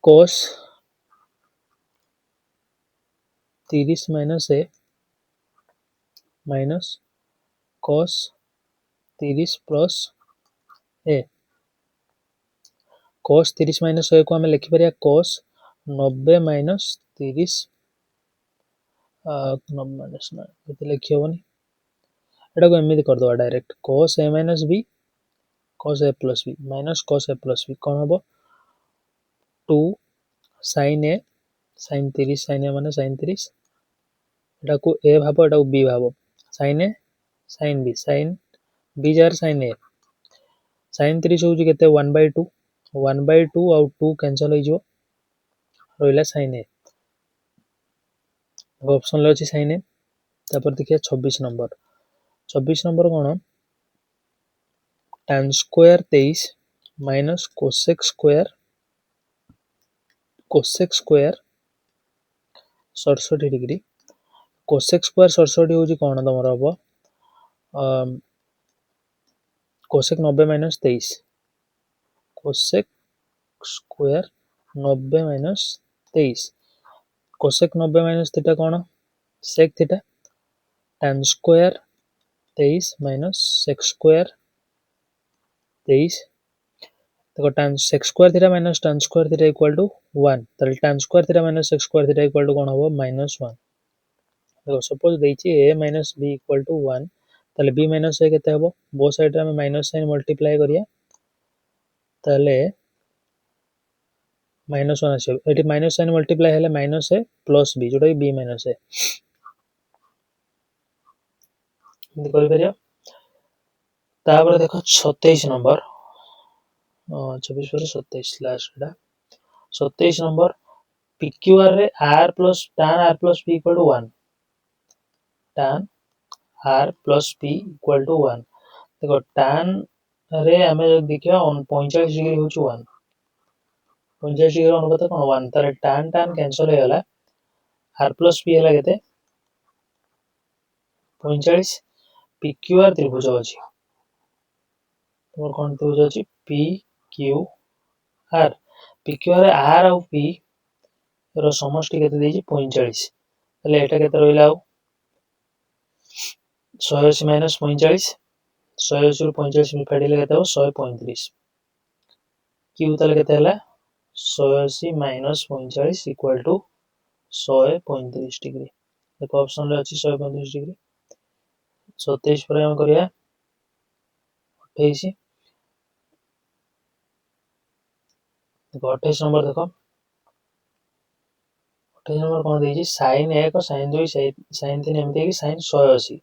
cos 30 - a minus cos 30 plus a cos 30 - a को हमें लिखि परिया cos 90 - 30 माइनस ना ये लिखी हेनी एटा को एमती करदे direct cos a minus b cos a plus b minus cos a plus b कौन हम 2 sin a sin 30 sin a माने sin 30 एटा को a भाबो एटा को b भाबो sin a sin b sin b jar sin a sin 30 होउची केते 1/2 1/2 आउ 2 cancel हो जो रोइला sin a ऑप्शन ले अछि sin a तापर देखिए 26 नंबर कौन tan square 23 minus cosec square 67 degree cosec square 67 होउची कौन तमर हबो cosec 90 minus 23 cosec square 90 minus 23 cosec 90 minus theta कौन sec theta tan square 23 minus sec square 23 देखो tan sec square theta minus tan square theta equal to 1 तले tan square theta minus sec square theta equal to कौन हो -1 देखो suppose देछि a minus b equal to 1 तले b minus a केते हबो बो साइड रे हम माइनस साइन मल्टीप्लाई करिया तले -1 आसे एटी माइनस साइन मल्टीप्लाई हेले माइनस a प्लस b जोटा b माइनस a कर परिया तापर देखो 26 नंबर 26 पर 27 लास्ट डा 27 नंबर pqr रे r plus tan r plus p equal to 1 tan r plus p equal to 1 देखो tan रे हमें जो देखिया 45 डिग्री होची 1 45 डिग्री अनुपात कोन 1 तारे tan कैंसिल हो गला r प्लस p हला केते 45 pqr त्रिभुज अछि तोर कोन त्रिभुज अछि pqr pqr r और p रो समष्टि केते देछि 45 तले एटा केते रहिला 180 माइनस 45 180 रो 45 में काटिले केते हो 135 q तले केते हला 180 माइनस 45 इक्वल टू 135 डिग्री देखो ऑप्शन ले अछि 135 डिग्री 27 पर हम करिया 28 देखो 28 नंबर देखो 28 नंबर कोन देछि sin 1 sin 2 sin 3 एमते कि sin 180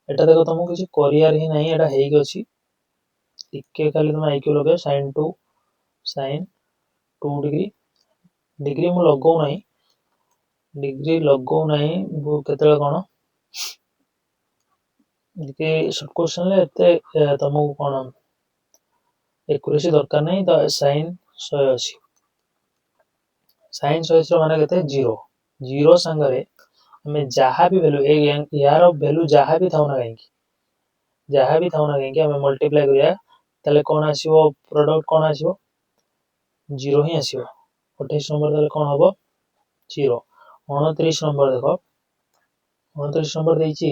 एटा देखो तुमको किछि करियर ही नहीं एटा हेइ गछि टिके खाली तुम आईक्यू लगे sin 2 डिग्री डिग्री मु लगौ नहीं डिग्री लगौ नहीं वो केतले कोन के शॉर्ट क्वेश्चन ले एते तुमको कोन एक्यूरेसी दरकार नहीं तो sin 180 sin 180 माने केते 0 संगरे हमें जहा भी वैल्यू यार वैल्यू जहा भी थाउ ना कहीं हमें मल्टीप्लाई करिया तले कोन आसीबो प्रोडक्ट कोन आसीबो 0 ही आसीबो 28 नंबर तले कोन हबो 0 29 नंबर देखो 29 नंबर देछि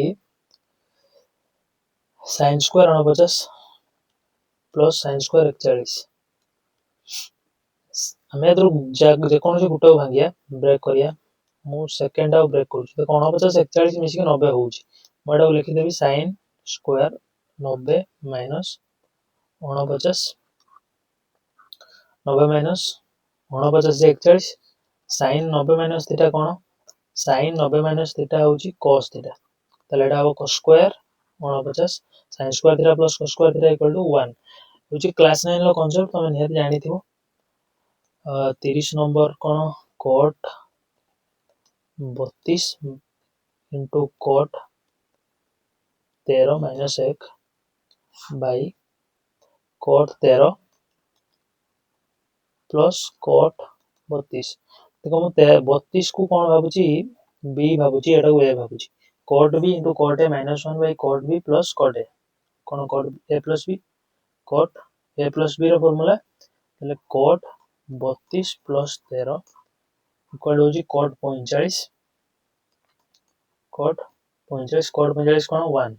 sin square 49 plus sin square 41 हमें तो जे कोन से गुटो भांगिया ब्रेक करिया मु सेकंड आउ ब्रेक करू तो कोन 50 41 मिसी के 90 होउची मडा लिखि देबी sin स्क्वायर 90 माइनस 49 90 माइनस 49 से 41 sin 90 माइनस थीटा कोन sin 90 माइनस थीटा होउची cos थीटा तले एटा हो cos square 49 sin square theta plus cos square theta equal to 1 होची क्लास 9 लो कांसेप्ट तमे निहत जानि थिबो 30 number cone cot 32 into cot 13 minus 1 by cot 13 plus cot 32 देखो मु 32 को कोन भाबुची b भाबुची एटा को a भाबुची cot b into cot a minus 1 by cot b plus cot a कोन cot a plus b cot a plus b रो formula तले cot 32 plus 13 equal होची cot 45 cot 45 कोन 1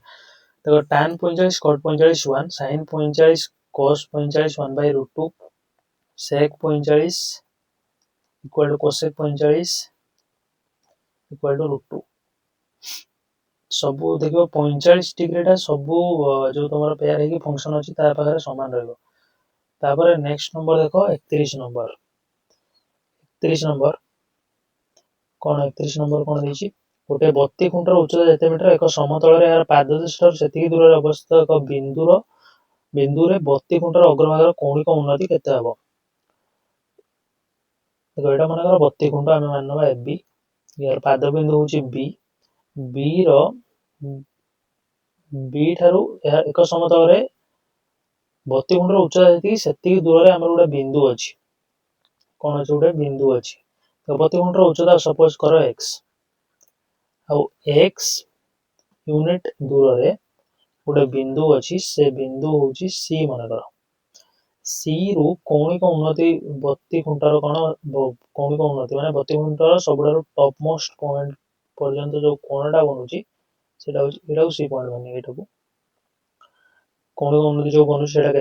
देखो tan 45 cot 45 1 sin 45 cos 45 1 by root 2 sec 45 equal to cosec 45 equal to root 2 ସବୁ ଦେଖିବ 45 ଡିଗ୍ରୀଟା ସବୁ ଯୋଉ ତମର ପେୟାର ହେଇକି ଫଙ୍କସନ୍ ଅଛି ତା ପାଖରେ ସମାନ ରହିବ। ତାପରେ ନେକ୍ସଟ ନମ୍ବର ଦେଖ 31 ନମ୍ବର। 31 ନମ୍ବର କଣ 31 ନମ୍ବର କଣ ଦେଇଛି? ଗୋଟେ 32 ଖୁଣ୍ଟର ଉଚ୍ଚତା ଯେତେ ମିଟର ଏକ ସମତଳରେ ଏହାର ପାଦଦେଶଠାରୁ ସେତିକି ଦୂରରେ ଅବସ୍ଥିତ ଏକ ବିନ୍ଦୁରେ 32 ଖୁଣ୍ଟର ଅଗ୍ରଭାଗର କୌଣିକ ଉନ୍ନତି କେତେ ହେବ? ଦେଖ ଏଇଟା ମନେକର 32 ଖୁଣ୍ଟ ଆମେ ମାନିନେବା AB, ୟାର ପାଦ ବିନ୍ଦୁ ହଉଛି B ଠାରୁ ଏହା ଏକ ସମତଳରେ 32 ଖୁଣ୍ଟର ଉଚ୍ଚତା ଯେତିକି ସେତିକି ଦୂରରେ ଆମର ଗୋଟେ ବିନ୍ଦୁ ଅଛି। କଣ ଅଛି? ଗୋଟେ ବିନ୍ଦୁ ଅଛି। ତ 32 ଖୁଣ୍ଟର ଉଚ୍ଚତା ସପୋଜ କର x, ଆଉ x ୟୁନିଟ ଦୂରରେ ଗୋଟେ ବିନ୍ଦୁ ଅଛି, ସେ ବିନ୍ଦୁ ହଉଛି C ମନେକର। C ରୁ କୌଣିକ ଉନ୍ନତି 32 ଖୁଣ୍ଟର କଣ କୌଣିକ ଉନ୍ନତି ମାନେ 32 ଖୁଣ୍ଟର ସବୁଠାରୁ ଟପ ମୋଷ୍ଟ ପଏଣ୍ଟ ପର୍ଯ୍ୟନ୍ତ ଯୋଉ କୋଣଟା ବନୁଛି ସେଟା ହଉଛି ଏଟାକୁ C ପଏଣ୍ଟ ମାନେ ଏଇଟାକୁ କୌଣିକ ଉନ୍ନତି ଯୋଉ ବନୁଛି ସେଟା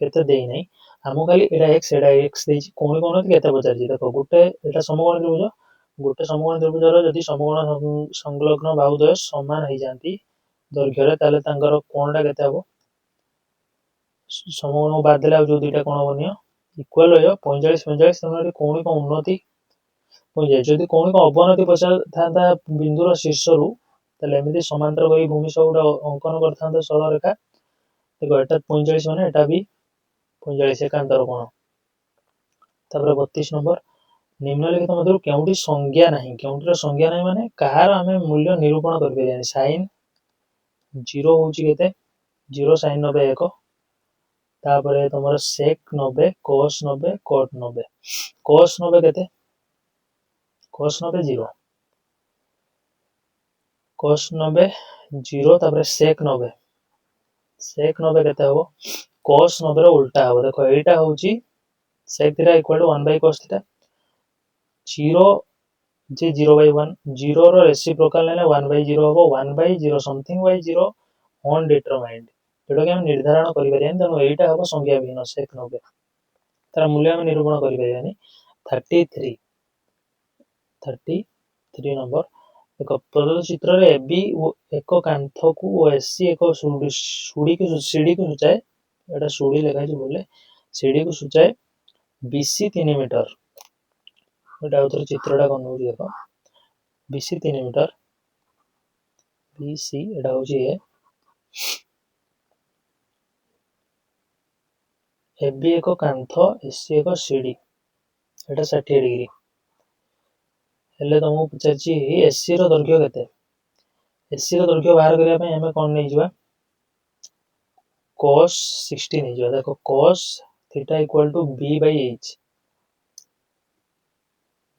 କେତେ ଦେଇନାହିଁ ଆମକୁ, ଖାଲି ଏଟା x ଦେଇଛି। କୌଣିକ ଉନ୍ନତି କେତେ ପଚାରିଛି? ଦେଖ ଗୋଟେ ଏଟା ସମକୋଣ ତ୍ରିଭୁଜ, ଗୋଟେ ସମକୋଣ ତ୍ରିଭୁଜର ଯଦି ସମକୋଣ ସଂଲଗ୍ନ ବାହୁଦ୍ୱୟ ସମାନ ହେଇଯାନ୍ତି ଦୈର୍ଘ୍ୟରେ, ତାହେଲେ ତାଙ୍କର କୋଣଟା କେତେ ହବ? ସମକୋଣକୁ ବାଦ ଦେଲେ ଆଉ ଯୋଉ ଦୁଇଟା କୋଣ ବନିବ ଇକ୍ୱାଲ ରହିବ 45 ତେଣୁ କୌଣିକ ଉନ୍ନତି ହୋଇଯାଏ। ଯଦି କୌଣିକ ଅବନତି ପଚାରିଥାନ୍ତା ବିନ୍ଦୁର ଶୀର୍ଷରୁ, ତାହେଲେ ଏମିତି ସମାନ୍ତର କରି ଭୂମି ସହ ଗୋଟେ ଅଙ୍କନ କରିଥାନ୍ତା ସରଳ ରେଖା। ଦେଖ ଏଟା 45 ମାନେ ଏଟା ବି 45 ଏକାନ୍ତର କୋଣ। ତାପରେ 32 ନମ୍ବର, ନିମ୍ନଲିଖିତ ମଧ୍ୟରୁ କେଉଁଠି ସଂଜ୍ଞା ନାହିଁ? କେଉଁଠିର ସଂଜ୍ଞା ନାହିଁ ମାନେ କାହାର ଆମେ ମୂଲ୍ୟ ନିରୂପଣ କରିପାରିବାନି। ସାଇନ୍ 0 ହଉଛି କେତେ? 0 ସାଇନ୍ 90 1, ତାପରେ ତମର ସେକ୍ 90, cos 90, cot 90। cos 90 କେତେ? cos 90 0, cos 90 0, ତାପରେ sec 90 କେତେ ହବ? cos 90 ର ଉଲ୍ଟା ହବ। ଦେଖ ଏଇଟା ହଉଛି sec θ equal to 1 by cos θ। 0 ଯେ 0/1, 0 ର ରେସିପ୍ରୋକାଲ ନେଲେ 1/0 ହବ। 1/0 something by 0 undetermined, ଯୋଉଟାକି ଆମେ ନିର୍ଦ୍ଧାରଣ କରିପାରିବାନି, ତେଣୁ ଏଇଟା ହବ ସଂଜ୍ଞା ବିହୀନ sec 90। ତାର ମୂଲ୍ୟ ଆମେ ନିରୂପଣ କରିପାରିବାନି। 33 ନମ୍ବର ଦେଖ ପ୍ରଦତ୍ତ ଚିତ୍ରରେ AB ଏକ କାନ୍ଥକୁ ଓ AC ଏକ ସିଡିକୁ ସୂଚାଏ। ଏଟା ସୁଡି ଲେଖାହେଇଛି ବୋଲେ ସିଡିକୁ ସୂଚାଏ BC 3 ମିଟର। ଏଟା ଆଉଥରେ ଚିତ୍ରଟା କଣ ହଉଛି ଦେଖ, BC 3 ମିଟର, BC ଏଟା ହଉଛି AB ଏକ କାନ୍ଥ, AC ଏକ ସିଡି, ଏଟା 60 ଡିଗ୍ରୀ। ହେଲେ ତମକୁ ପଚାରିଛି AC ର ଦୈର୍ଘ୍ୟ କେତେ? AC ର ଦୈର୍ଘ୍ୟ ବାହାର କରିବା ପାଇଁ ଆମେ କଣ ନେଇଯିବା? cos 60 ନେଇଯିବା। ଦେଖ cos θ equal to B/H।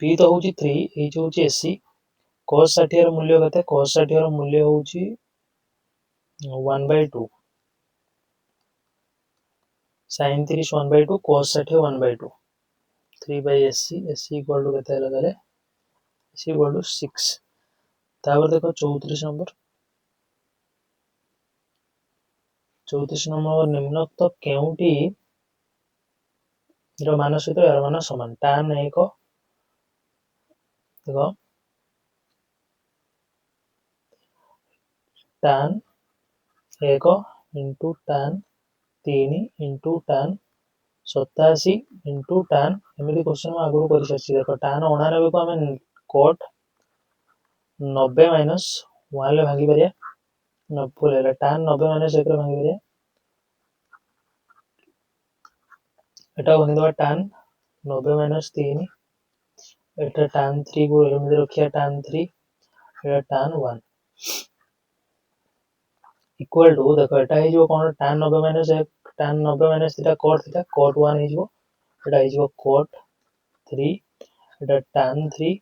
B ତ ହଉଛି 3, H ହଉଛି AC। cos 60 ର ମୂଲ୍ୟ କେତେ? cos 60 ର ମୂଲ୍ୟ ହଉଛି 1/2, sin 30 1/2, cos 60 1/2, 3/AC। AC equal to କେତେ ହେଲା ତାହେଲେ? AC equal to 6। ତାପରେ ଦେଖ 34 ନମ୍ବର। 34 ନମ୍ବର, ନିମ୍ନୋକ୍ତ କେଉଁଟି ର ମାନ ସହିତ ଏହାର ମାନ ସମାନ? tan 1 ଦେଖ tan 1 into tan 3 into tan 87 into tan, ଏମିତି କ୍ୱେଶ୍ଚନ ମୁଁ ଆଗରୁ କରିସାରିଛି। ଦେଖ tan 89 କୁ ଆମେ cot 90 minus 1 ରେ ଭାଙ୍ଗି ପାରିବା, ଭୁଲ ହେଲା, tan 90 minus 1 ରେ ଭାଙ୍ଗି ପାରିବା। ଏଟା ଭାଙ୍ଗିଦେବା tan 90 minus 3, ଏଟା tan 3 କୁ ଏମିତି ରଖିବା tan 3, ଏଟା tan 1 equal to, ଦେଖ ଏଟା ହେଇଯିବ କଣ? tan 90 minus 1, tan 90 minus θ cot θ, cot 1 ହେଇଯିବ, ଏଟା ହେଇଯିବ cot 3, ଏଟା tan 3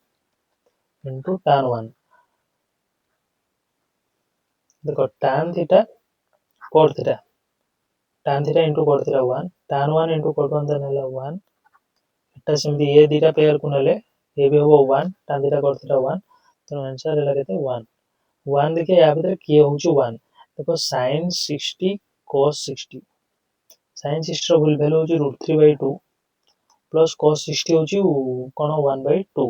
into tan 1। ଦେଖ tan θ cot θ, tan θ into cot θ 1, tan 1 into cot 1 then ହେଲା 1। ଏଟା ସେମିତି ଏ ଦିଟା ପେୟାର କୁ ନେଲେ ଏ ବି ହବ 1, tan θ cot θ 1, ତେଣୁ आंसर ହେଲା କେତେ? 1। 1 ଦେଖିए या ভিতরে কিଏ হচ্ছে 1। देखो sin 60 cos 60, sin 60 ର ভ্যালু হচ্ছে √3/2 প্লস cos 60 হচ্ছে কোন 1/2।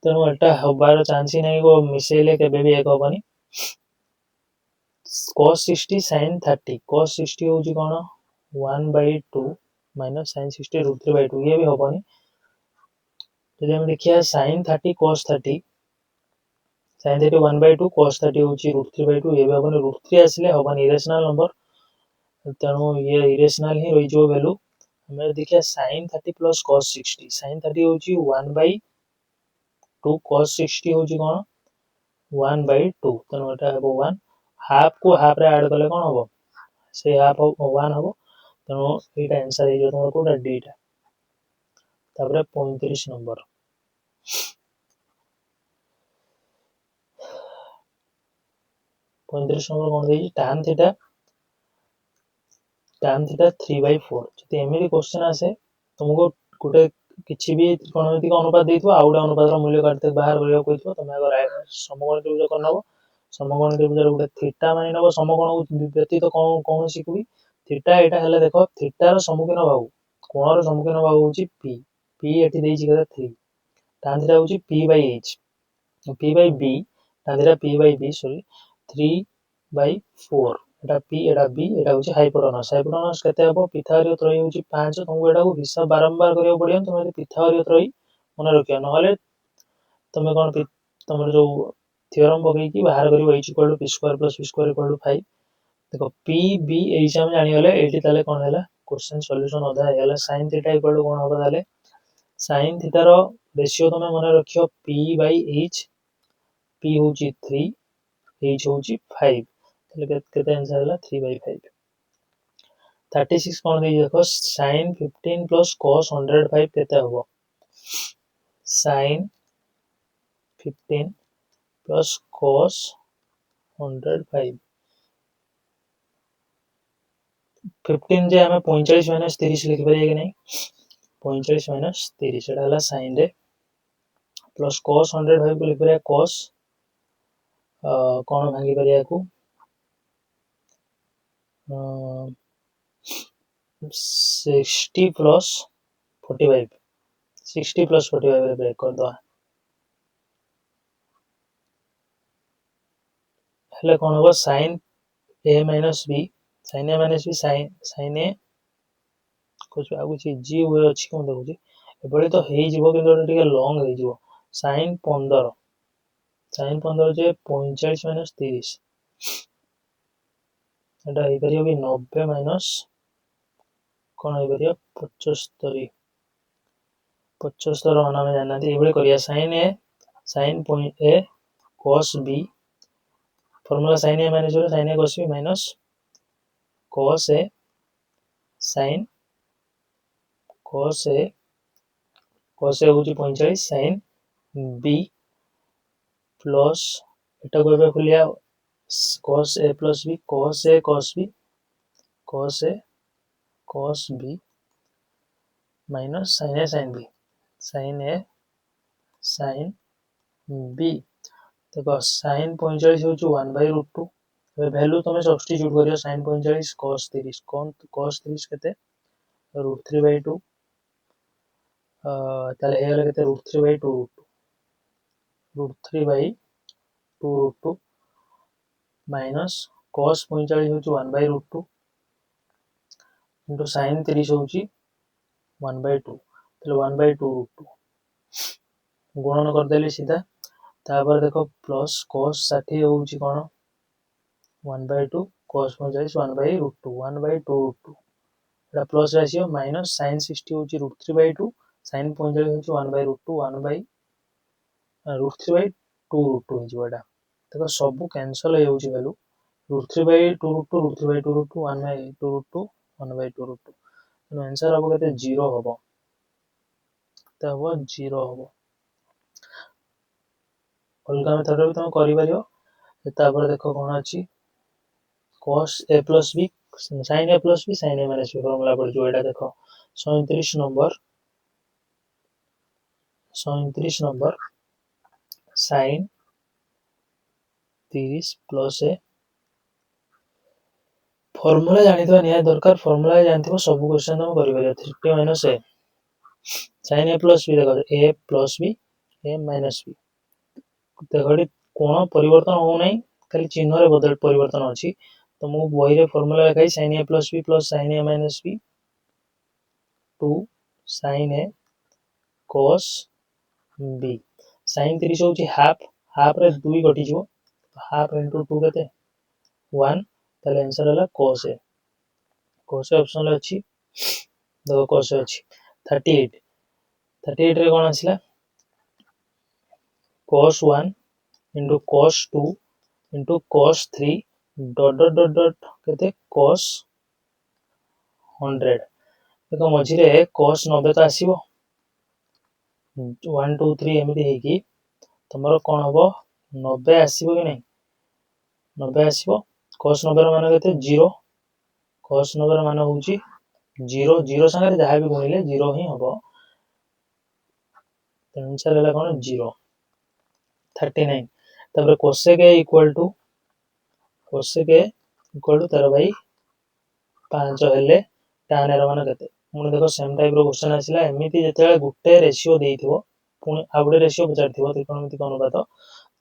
तेणु एटा हबार चांस ही नहीं को मिसेले केबे भी एक हबनी cos 60 sin 30 cos 60 होची कोन 1/2 minus sin 60 √3/2 ये भी हबनी तो हम देखिया sin 30 cos 30 sin 30 1/2 cos 30 होची √3/2 ये भी हबनी √3 आसले हबनी इरेशनल नंबर तेणु ये इरेशनल ही रही जो वैल्यू हमें देखिया sin 30 plus cos 60 sin 30 होची 1/2 cos 60 होची कोन 1/2 तेणु एटा हबो 1 हाफ को हाफ रे ऐड करले कोन हबो से हाफ 1 हबो तेणु एटा आंसर हे जो तुमर कोटा डी टा तापर 35 नंबर 35 नंबर कोन देई tan थीटा 3/4 जति एमिली क्वेश्चन आसे तुमको गोटे किछि भी त्रिकोणमितिक अनुपात देइथो आउडा अनुपातर मूल्य काढते बाहर करियो कहिथो तमे अगर समकोण त्रिभुज करनबो समकोण त्रिभुज गोटे थीटा मानि नबो समकोण व्यतीत कोन सिकबी थीटा एटा हले देखो थीटा रो सम्मुखीन बाहु कोण रो सम्मुखीन बाहु होची p एठी देइछि केते 3 tan थीटा होची p/h p/b tan theta p/b sorry 3/4 एटा p एटा b एटा होची हाइपोटेनस केते हबो पिथागोरीय त्रयी होची 5 तुमको एटा को हिसाब बारंबार करियो पडियो तुम पिथागोरीय त्रयी मन रखियो नहले तुम कोन तुमर जो थ्योरम बगै की बाहर करियो h = p² + p² = 5 देखो p b ए हिसाब जानि गले एठी ताले कोन हैला क्वेश्चन सॉल्यूशन अधा हैला sin थीटा = कोन हबो ताले sin थीटा रो रेशियो तुम मन रखियो p/h p होची 3 h होची 5 ताले केते आंसर हैला 3/5 36 कोन दे देखो sin 15 plus cos 105 केते हबो sin 15 plus cos 105 15 जे हमें 45 - 30 लिख परिए कि नहीं 45 - 30 एटा हला sin रे प्लस cos 105 को लिख परिया cos कोन भांगी परिया को 60 plus 45 60 plus 45 रे ब्रेक कर दो हले कोन हो sin a minus b sin a minus b sin a कुछ आगु छी जी हुए अछि कोन देखु छी एबळे तो हेई जीवो किंतु टिके लॉन्ग हेई जीवो sin 15 जे 45 - 30 एटा हेई परियो भी 90 माइनस कोन हेई परियो 75 75 मान में जानना एबळे करिया sin a cos b formula sin a - 0 sin a cos b minus cos a sin cos a होची 45 sin b प्लस एटा को एबे खुलिया cos a plus b cos a cos b minus sin a sin b sin b देखो sin 45 होची 1/√2 ए value तमे substitute करियो sin 45 cos 30 cos 30 केते √3/2 ताले हे वाला केते √3/2 माइनस cos 45 होची 1/√2 into sin 30 होची 1/2 ताले 1/2 गुणन कर देली सीधा तापर देखो प्लस cos 60 होची कोन 1/2 cos 45 1/√2 एटा प्लस राशियो माइनस sin 60 होची √3/2 sin 45 होची 1/√2 √3/2 हिजोडा देखो सब कैंसिल हे होची वैल्यू √3/2 1/2 तो आंसर अब केते 0 हबो तब 0 हबो अलगा मेथड भी तुम करि परियो तापर देखो कोन अछि cos a plus b sin a plus b sin a minus b formula पड़ जो एटा देखो 37 number sin 30 plus a formula जानि तो निया दरकार फॉर्मूला जानथिबो सब क्वेश्चन हम करि परियो 30 - a sin a plus b देखो a plus b A minus B देखो कोण परिवर्तन हो नहीं खाली चिन्ह रे बदल परिवर्तन अछि तो मु बही रे फार्मूला लिखाई sin a plus b plus sin a minus b 2 sin a cos b sin 30 होची हाफ हाफ रे 2 कटि जो हाफ into 2 केते 1 ताले आंसर होला cos a ऑप्शन रे अछि देखो cos a अछि 38 रे कोन आछला cos 1 into cos 2 into cos 3 dot dot dot dot केते cos 100 देखो मझी रे cos 90 तो आसीबो 1 2 3 एमिति हे कि तमरो कोन हबो 90 आसीबो कि नै 90 आसीबो cos 90 रो मान केते 0 cos 90 रो मान होउची 0 0 संगे जहा भी गुणिले 0 ही हबो तो आंसर होला कोन 0 39 तबरे cosec a equal to 13/5 हेले tan रो मान केते पुणी देखो सेम टाइप रो क्वेश्चन आसिला एमिति जेते गुटे रेशियो देइथिबो पुणी आउडे रेशियो पचारथिबो त्रिकोणमिति अनुपात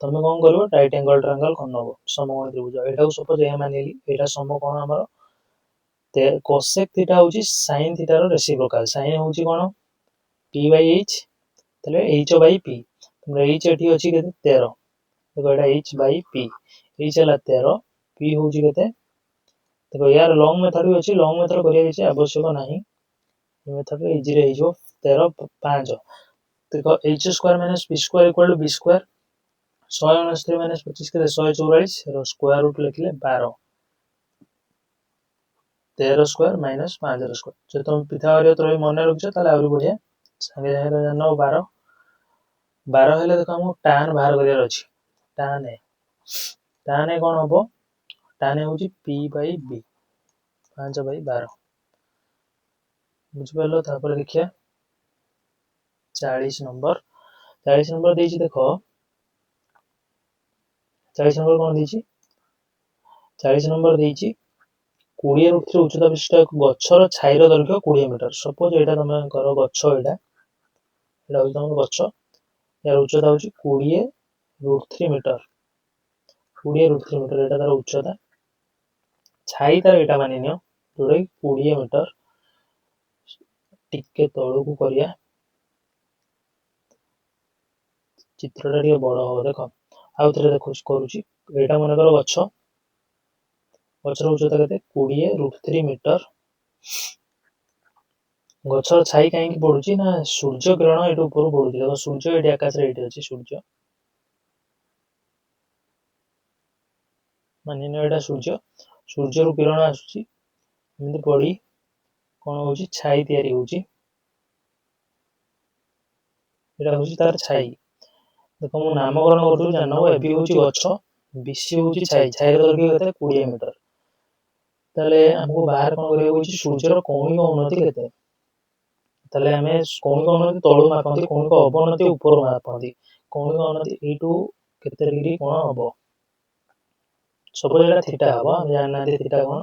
तमे कोन करबो राइट एंगल ट्रायंगल करनबो समकोण त्रिभुज एटा सपोज ए मानिली एटा समकोण हमर ते cosec थीटा होची sin theta rho reciprocal sin होची कोन p/h तले h/p तमे h एठी अछि केते 13 देखो एटा h/p h हला 13 p होची केते देखो यार लॉन्ग मेथड भी अछि लॉन्ग मेथड करिया किछि आवश्यक नाही ये मेथड रे इजी रे हिजो 13 5 देखो h² - p² = b² 169 - 25 के 144 रो स्क्वायर रूट लिखले 12 13 स्क्वायर माइनस 5 रो स्क्वायर जे तुम पिथागोरस तो मन रखछ ताले आउरी बढ़िया संगे संगे जानो 12 12 हेले देखो हम tan बाहर करिया अछि tan ए कोन हबो tan ए होची p/b 5/12 बुझ परलो तापर देखिया 40 नंबर देछि देखो 40 नंबर कोन देछि 40 नंबर देछि 20 रुट उच्चता विशिष्ट एक गच्छर छाईर दैर्घ्य 20 मीटर सपोज एटा तमे करो गच्छ एटा होई तम गच्छ यार उच्चता होची 20 रूट 3 मीटर 20 रूट 3 मीटर एटा तार उच्चता छाई तार एटा मानि नियो जोडे 20 मीटर टिके तळु को करिया चित्रटा टिके बड़ हो देखो आउ थरे देखो करूची एटा मन करो गच्छ गच्छर उच्चता केते 20 रूट 3 मीटर गच्छर छाई काई पडुची ना सूर्य किरण एटु ऊपर पडुची देखो सूर्य एटी आकाश रे एटी अछि सूर्य मानि न एटा सूर्य रु किरण आसुची एमति पडी कोन होची छाई तयारी होची एटा होची तार छाई देखो मु नामकरण करदु जानो एबी होची गच्छ बीसी होची छाई रो दैर्घ्य केते 20 मीटर तले हमको बाहर कोन करियो होची सूर्य रो कौणिक उन्नति केते तले हमें कौणिक उन्नति तळु मापंती कौणिक अवनति ऊपर मापंती कौणिक उन्नति एटू केते डिग्री कोन हबो सपोज एटा थीटा हबो हम जानना थीटा कोन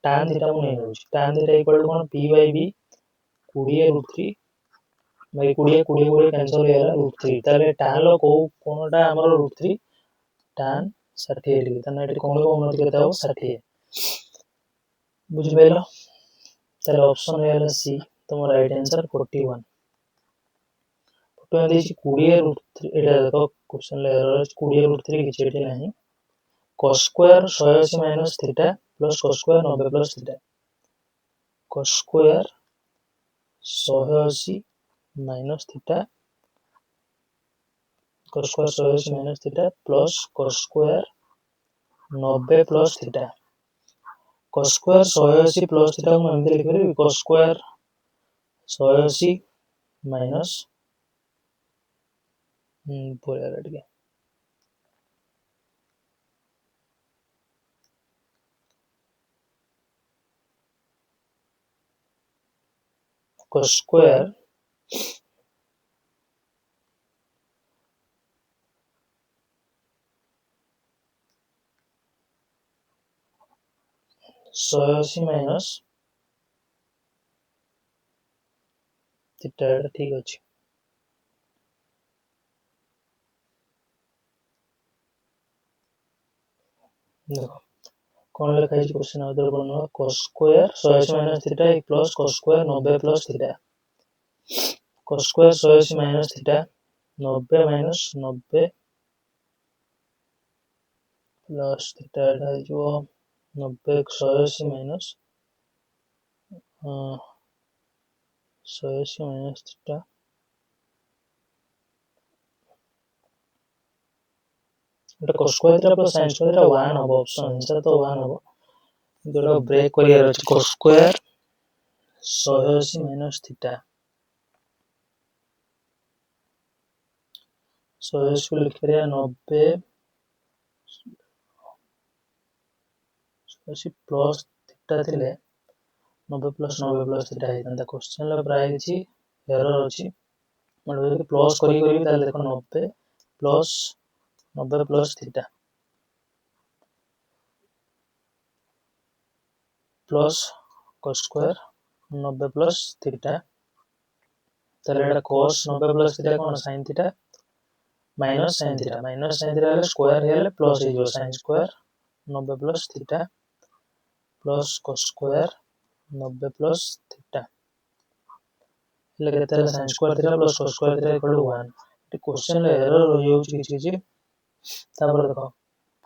tan थीटा मु नै होची tan थीटा इक्वल टू कोन p/b 20 रूट 3 भाई 20 कैंसिल हो गला रूट 3 ताले tan लो को कोनटा हमर रूट 3 tan 60 डिग्री तने एटी कोन को उन्नति केते हो 60 बुझि बेलो ताले ऑप्शन हेला सी तुम राइट आंसर 41 तो देछि 20 रूट 3 एटा देखो क्वेश्चन ले एरर 20 रूट 3 किछ एटी नाही cos square 180 minus theta plus cos square 90 plus theta cos square 180 minus theta cos square 180 minus theta plus cos square 90 plus theta cos square 180 plus theta को एमते लिख परबी cos square 180 minus पूरा red के cos square 180 minus theta ठीक अछि देखो कौन लिखा है क्वेश्चन आउटर बनवा cos square 180 minus theta plus cos square 90 plus theta cos square 180 minus theta 90 minus 90 plus theta है जो 90 180 माइनस 180 माइनस थीटा এটা cos square theta plus sin square theta 1 হবে অপশন आंसर তো 1 হবে যেটা ব্রেক করিয়ার আছে cos square 180 minus theta 180 को लिख रिया 90 180 प्लस थीटा थिले 90 प्लस थीटा है क्वेश्चन ला प्राय अछि एरर अछि मतलब यदि प्लस करी ताले देखो 90 plus theta plus cos square 90 plus theta ताले एटा cos 90 प्लस थीटा कोन sin theta minus sin theta ले स्क्वायर हेले प्लस हे जो sin square 90 plus theta plus cos square 90 plus theta ले केते है sin square theta plus cos square theta equal to 1 ये क्वेश्चन ले एरर हो जाउ किछि तापर देखो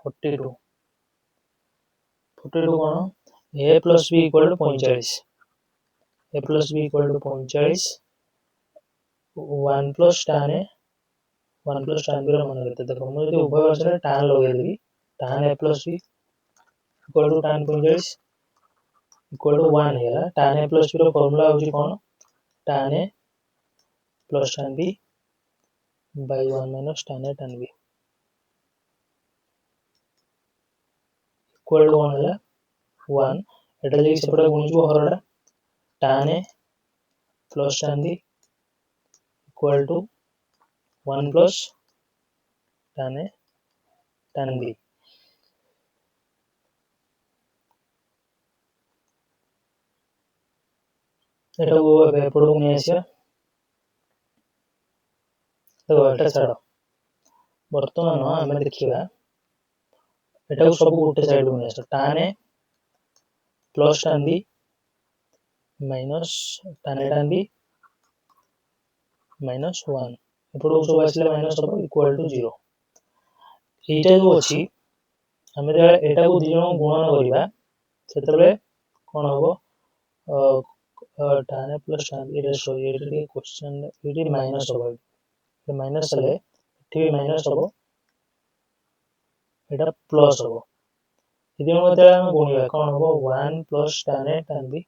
42 कोन a plus b equal to 45 a plus b equal to 45 1 plus tan a 1 plus tan b रो मान करते देखो हम यदि उभय पार्श्व रे tan लगे देबी tan a plus b equal to tan 45 equal to 1 हेला tan a plus b रो फार्मूला होची कोन tan a plus tan b by 1 minus tan a tan b equal to 1 हेला 1 एटा जे सेपटे गुणिजो हरडा tan a plus tan b equal to 1 plus tan a tan b एटा को एपडो नै आसिया तो एटा छाडो वर्तमान हम देखिबा एटा को सब गोटे साइड को नै आस tan a plus tan b minus tan a tan b minus 1 एपडो सब आसिले माइनस सब इक्वल टू 0 एटा जो अछि हम एटा को दिजन गुणन करिबा सेतबे कोन होबो tan a plus tan b Etah sorry Etah question eighty minus होबो ये माइनस ले एटी माइनस होबो एटा प्लस होबो यदि हम एटा गुणिबा कोन होबो 1 plus tan a tan b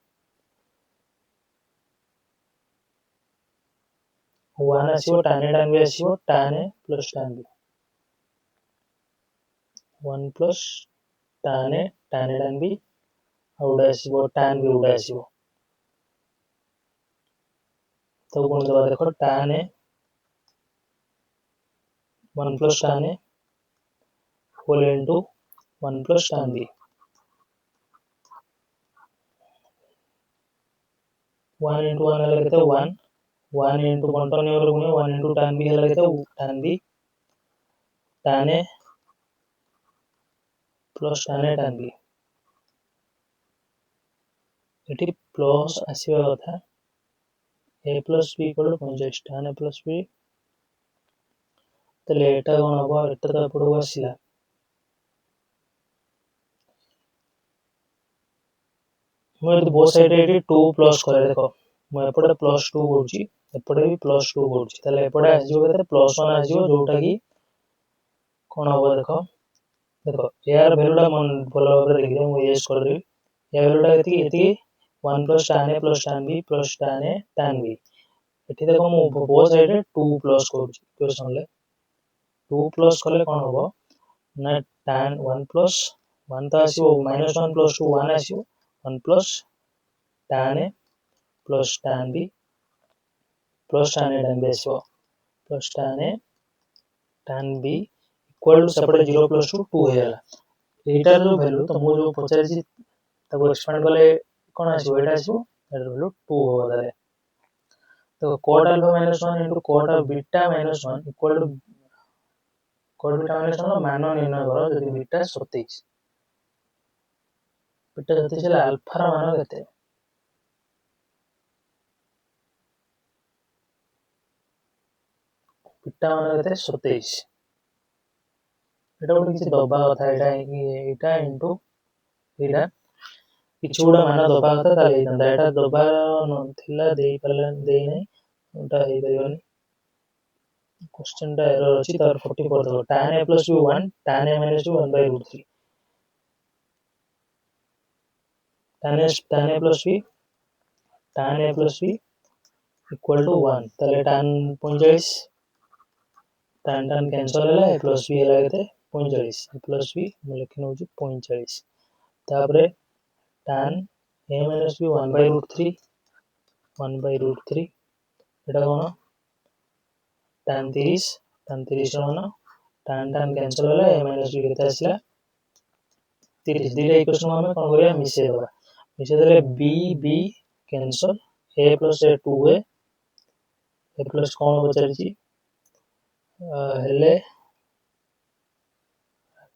1 आसीबो tan a tan b आसीबो tan a plus tan b 1 plus tan a tan b आउडा आसीबो tan b उडा आसीबो तो गुण दबा देखो tan a 1 plus tan a whole into 1 plus tan b 1 into 1 हला केते 1 1 into 1 तो never गुणे 1 into tan b हला केते tan b tan a plus tan a tan b एटी प्लस आसीबा कथा a plus b equal to 50 tan a plus b तले एटा कोन होबो एटा तो पडो आसीला मैं यदि बोथ साइड रे 2 प्लस करे देखो मैं एपडे प्लस 2 करछि एपडे भी प्लस 2 करछि तले एपडे आसीबो केते प्लस 1 आसीबो जोटा की कोन होबो देखो यार वैल्यूटा मन बोला भाबरे देखि मैं यस कर देबी या वैल्यूटा एति 1 plus tan a plus tan b plus tan a tan b एठी देखो मु बोथ साइड रे 2 प्लस करछि इक्वेशन ले 2 प्लस करले कोन होबो ना tan 1 plus 1 तो आसीबो -1 plus 2 1 आसीबो 1 plus tan a plus tan b plus tan a tan b आसीबो plus tan a tan b equal to सेपटे 0 plus 2 2 हेला एटार जो वैल्यू तो मु जो पचारछि ताको एक्सपेंड करले कोन आसीबो एटा आसीबो एटार वैल्यू 2 होबो ताले तो cot alpha minus 1 into cot of beta minus 1 equal to cot beta minus 1 मान निर्णय करो यदि बीटा 27 बीटा 37 हेले अल्फा रो मान केते बीटा मान केते 27 एटा गोटे किछि दबा कथा एटा इनटू एटा किछि गोटे मान दबा कथा ताले हेतंदा एटा दबा नथिला देई परला देई नै एटा हेई परिबनी क्वेश्चन टा एरर अछि तार 44 दबा tan a plus b 1 tan a minus b 1 by root 3 tan a plus b equal to 1 ताले tan 45 tan कैंसल होला a plus b होला केते 45 a plus b म लिखि नउची 45 तापरे tan a minus b 1 by root 3 Etah cone tan 30 रो मान tan cancel होला a minus b केते आसला 30 दिले इक्वेशन हम कोन करिया मिसे देले b cancel a plus a 2a a plus कोन बचरची हेले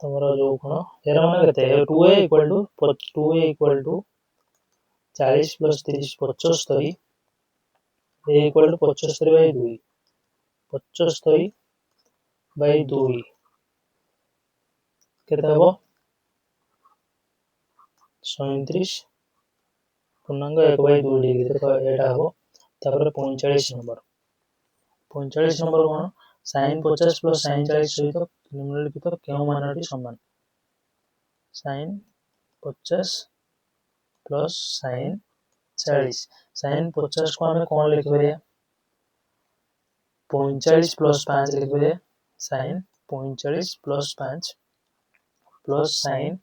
तमरो जो कोन एरा मान केते 2a equal to 40 plus 30 75 a equal to 75 by 2 75 by 2 केते हबो 37 पूर्णांक 1 by 2 डिग्री देखो एटा हबो तापर 45 नंबर कोन sin 50 plus sin 40 सहित निम्नलिखित केउ मानटी समान sin 50 plus sin 40 sin 50 को हमें कोन लिख परिया 45 plus 5 लिख परिया sin 45 plus 5 plus sin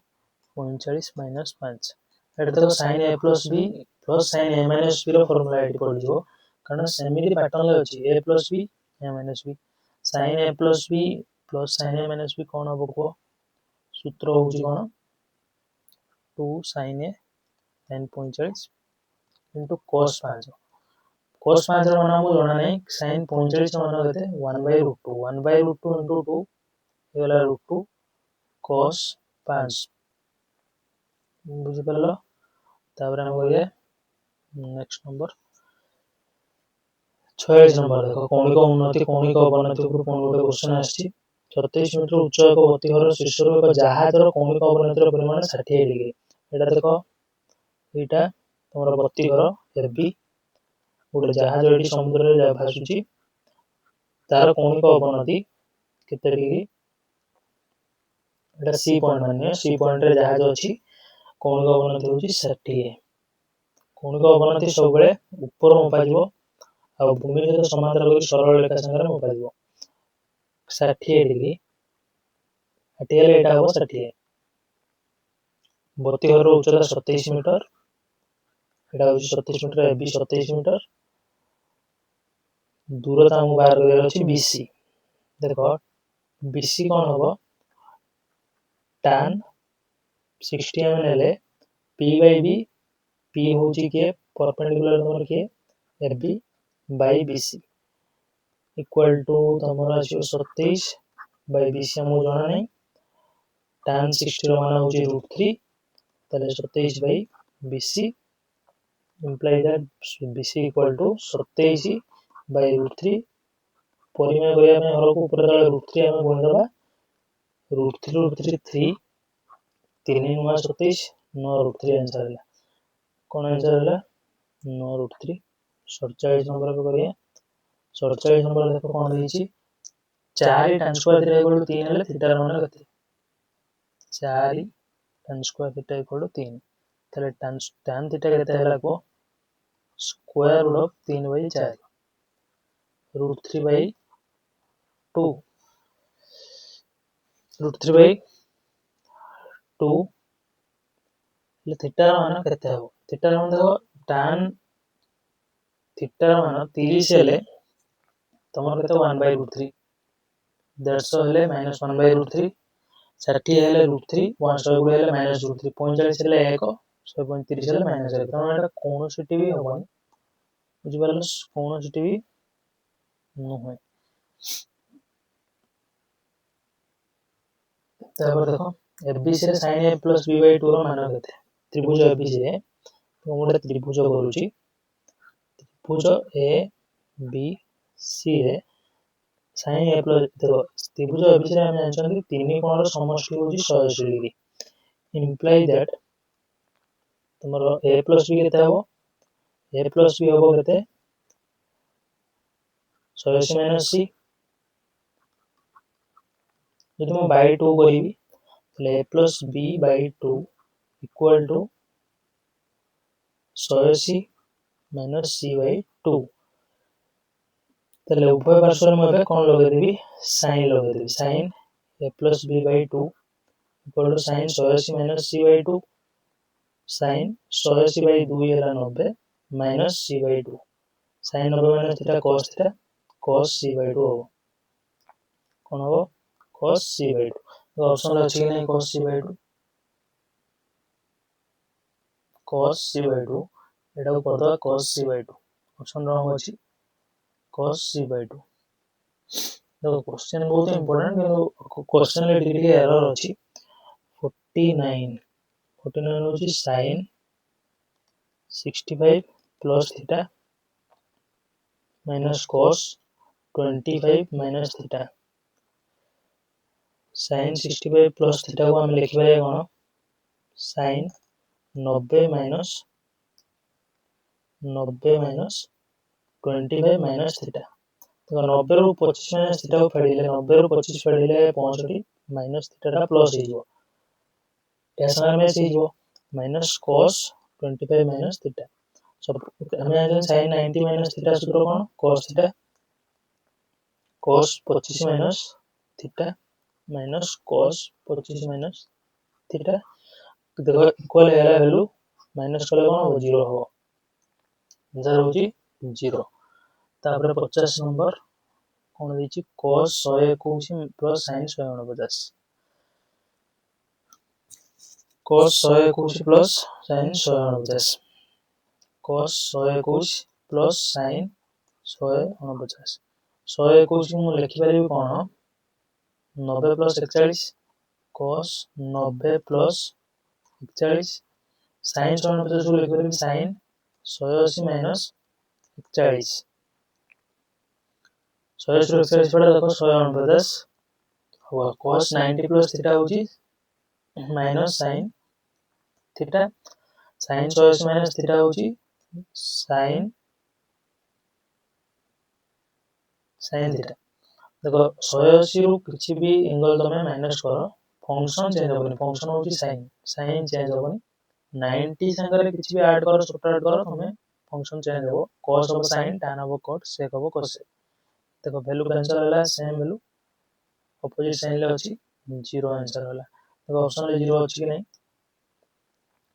45 minus 5 एटा तो sin a plus b plus sin a minus b रो फार्मूला एटी पड़ जो कारण सेमिति पैटर्न ले अछि a plus b a minus b sin a plus b plus sin a minus b कोन हबो को सूत्र होउची कोन 2 sin a sin 45 into cos 5 cos 5 रो मान हमको जाना नै sin 45 रो मान केते 1 by root 2 1 by root 2 into 2 ये वाला root 2 cos 5 बुझि परलो तापर हम करिया नेक्स्ट नंबर 46 नंबर देखो कौणिक अवनति ऊपर कोन गोटे क्वेश्चन आछि 37 मीटर उच्च एक गतिहर शीर्षर एक जहाजर कौणिक अवनतिर परिमाण 60 डिग्री एटा देखो एटा तमरो गतिहर एबी गोटे जहाज एटी समुद्र रे भासुची तार कौणिक अवनति केते डिग्री एटा सी पॉइंट माने सी पॉइंट रे जहाज अछि कौणिक अवनति होची 60 कौणिक अवनति सब बेले ऊपर मपा जिवो आ भूमि सहित समांतर करी सरल रेखा संगे मपा जिवो 60 डिग्री अटियल एटा हो 60 गतिहर रो उच्चता 27 मीटर एटा हो 27 मीटर एबी 27 मीटर दूरता हम बाहर कर अछि बीसी देखो बीसी कोन होबो tan 60 mm ले p by b p होची के परपेंडिकुलर नंबर के AB by bc equal to तमरा अछि 27 by bc हम जाना नै tan 60 रो मान होची √3 तले 27 by bc imply that bc equal to 27 by √3 परिमेय गया में हर को ऊपर तले √3 हम गुण दबा √3 3 3 9 27 9 √3 आंसर है कोन आंसर है 9 √3 47 नंबर पे करिया 47 नंबर देखो कोन देछि 4 tan square theta equal to 3 हेले थीटा मान कते 4 tan square theta equal to 3 तले tan थीटा केते हला को square root of 3 by 4 √3 by 2 √3 by 2 ले थीटा मान केते हो थीटा मान देखो tan थीटा मान 30 हेले तमर केते 1 by √3 150 हेले -1 by √3 60 हेले √3 100 गुडे हेले -√3 45 हेले 1 135 हेले -1 तमर एटा कोन सिटी भी होबन बुझि परलो कोन सिटी भी न होय तापर देखो एबीसी रे sin a plus b by 2 रो मान केते त्रिभुज एबीसी रे तो गोटे त्रिभुज करूची त्रिभुज ए बी सी रे sin a प्लस देखो त्रिभुज एबीसी रे हम जानछन तीन कोणर समष्टि होची 180 डिग्री इंप्लाई दैट तुमरो a प्लस b केते हबो a प्लस b हबो केते 180 माइनस c यदि मैं बाय 2 करिवि तले a plus b by 2 equal to 180 minus c by 2 तले उभय पार्श्व में एबे कोन लगे देबी sin लगे देबी sin a plus b by 2 equal to sin 180 minus c by 2 sin 180 by 2 एला 90 minus c by 2 sin 90 minus theta cos c by 2 हो कोन हो cos c बाय 2 तो ऑप्शन रे अछि नै cos c by 2 cos c by 2 एटा को करदो cos c बाय 2 ऑप्शन रंग अछि cos c बाय 2 देखो क्वेश्चन बहुत इंपोर्टेंट किंतु क्वेश्चन ले टिके एरर अछि 49 होची sin 65 plus theta minus cos 25 minus theta sin 65 plus theta को हम लिखि पारे कोन sin 90 माइनस 25 माइनस थीटा तो 90 रु 25 माइनस थीटा को फेडिले 90 रु 25 फेडिले 65 माइनस थीटा टा प्लस हे जो या संगे में से जो माइनस cos 25 माइनस थीटा सब हम जान sin 90 माइनस थीटा सूत्र कोन cos theta cos 25 minus theta minus cos 25 minus theta देखो इक्वल हैला वैल्यू माइनस कले कोन हो 0 हो आंसर होची 0 तापर 50 नंबर कोन देची cos 121 plus sin 149 cos 121 plus sin 149 cos 121 plus sin 149 121 मु लिखि परिबी कोन 90 प्लस 41 cos 90 प्लस 41 sin 149 को लिखि परिबी sin 180 माइनस 41 180 रो 41 पड़े देखो 149 हुआ cos 90 प्लस थीटा होची minus sin theta sin 180 minus theta होची sin थीटा देखो 180 रु किछि भी एंगल तमे माइनस करो फंक्शन चेंज होबनी फंक्शन होची sin चेंज होबनी 90 संगरे किछि भी ऐड करो सब्ट्रैक्ट करो तमे फंक्शन चेंज हो cos हो sin tan हो cot sec हो cos देखो वैल्यू कैंसिल होला सेम वैल्यू ऑपोजिट साइन ले अछि 0 आंसर होला देखो ऑप्शन ले 0 अछि कि नै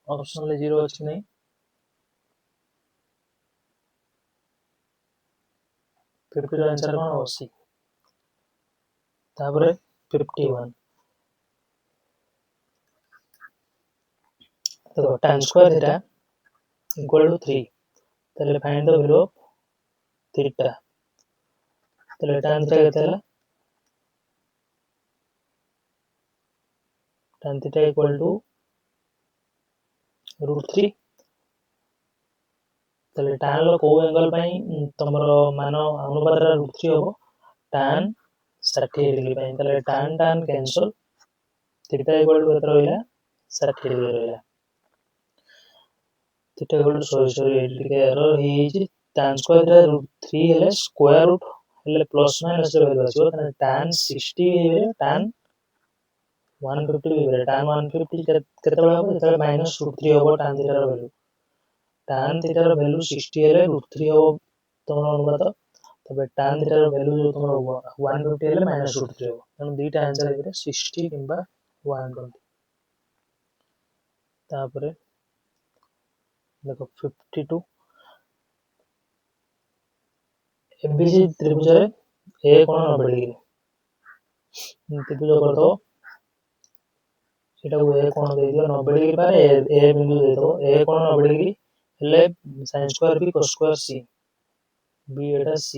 ऑप्शन ले 0 अछि नै 50 रो आंसर कोन हो सी तापरे 51 देखो tan square theta equal to 3 तले find the value of theta तले tan थीटा केते हला tan थीटा इक्वल टू √3 तले tan लो को एंगल पई तमरो मान अनुपात रा √3 हो tan 60 डिग्री पई तले tan cancel theta equal to केते रहइला 60 डिग्री रहइला थीटा इक्वल टू सॉरी एडिके एरर हिची tan स्क्वायर रा √3 हेले स्क्वायर रूट हेले प्लस माइनस रे वैल्यू आछो तने tan 60 हेले tan 150 हेले tan 150 केते बडा हो तले माइनस √3 हो tan थीटा रा वैल्यू tan थीटा रा वैल्यू 60 हेले √3 हो तमरो अनुपात तबे tan थीटा रा वैल्यू जो तमरो 150 हेले माइनस √3 हो तने दुईटा आंसर हेबे 60 किंबा 120 तापरे देखो 52 एबीसी त्रिभुज रे ए कोण 90 डिग्री त्रिभुज कर दो सेटा को ए कोण दे दियो 90 डिग्री पर ए बिंदु दे दो ए कोण 90 डिग्री हेले sin square b cos square c b एटा c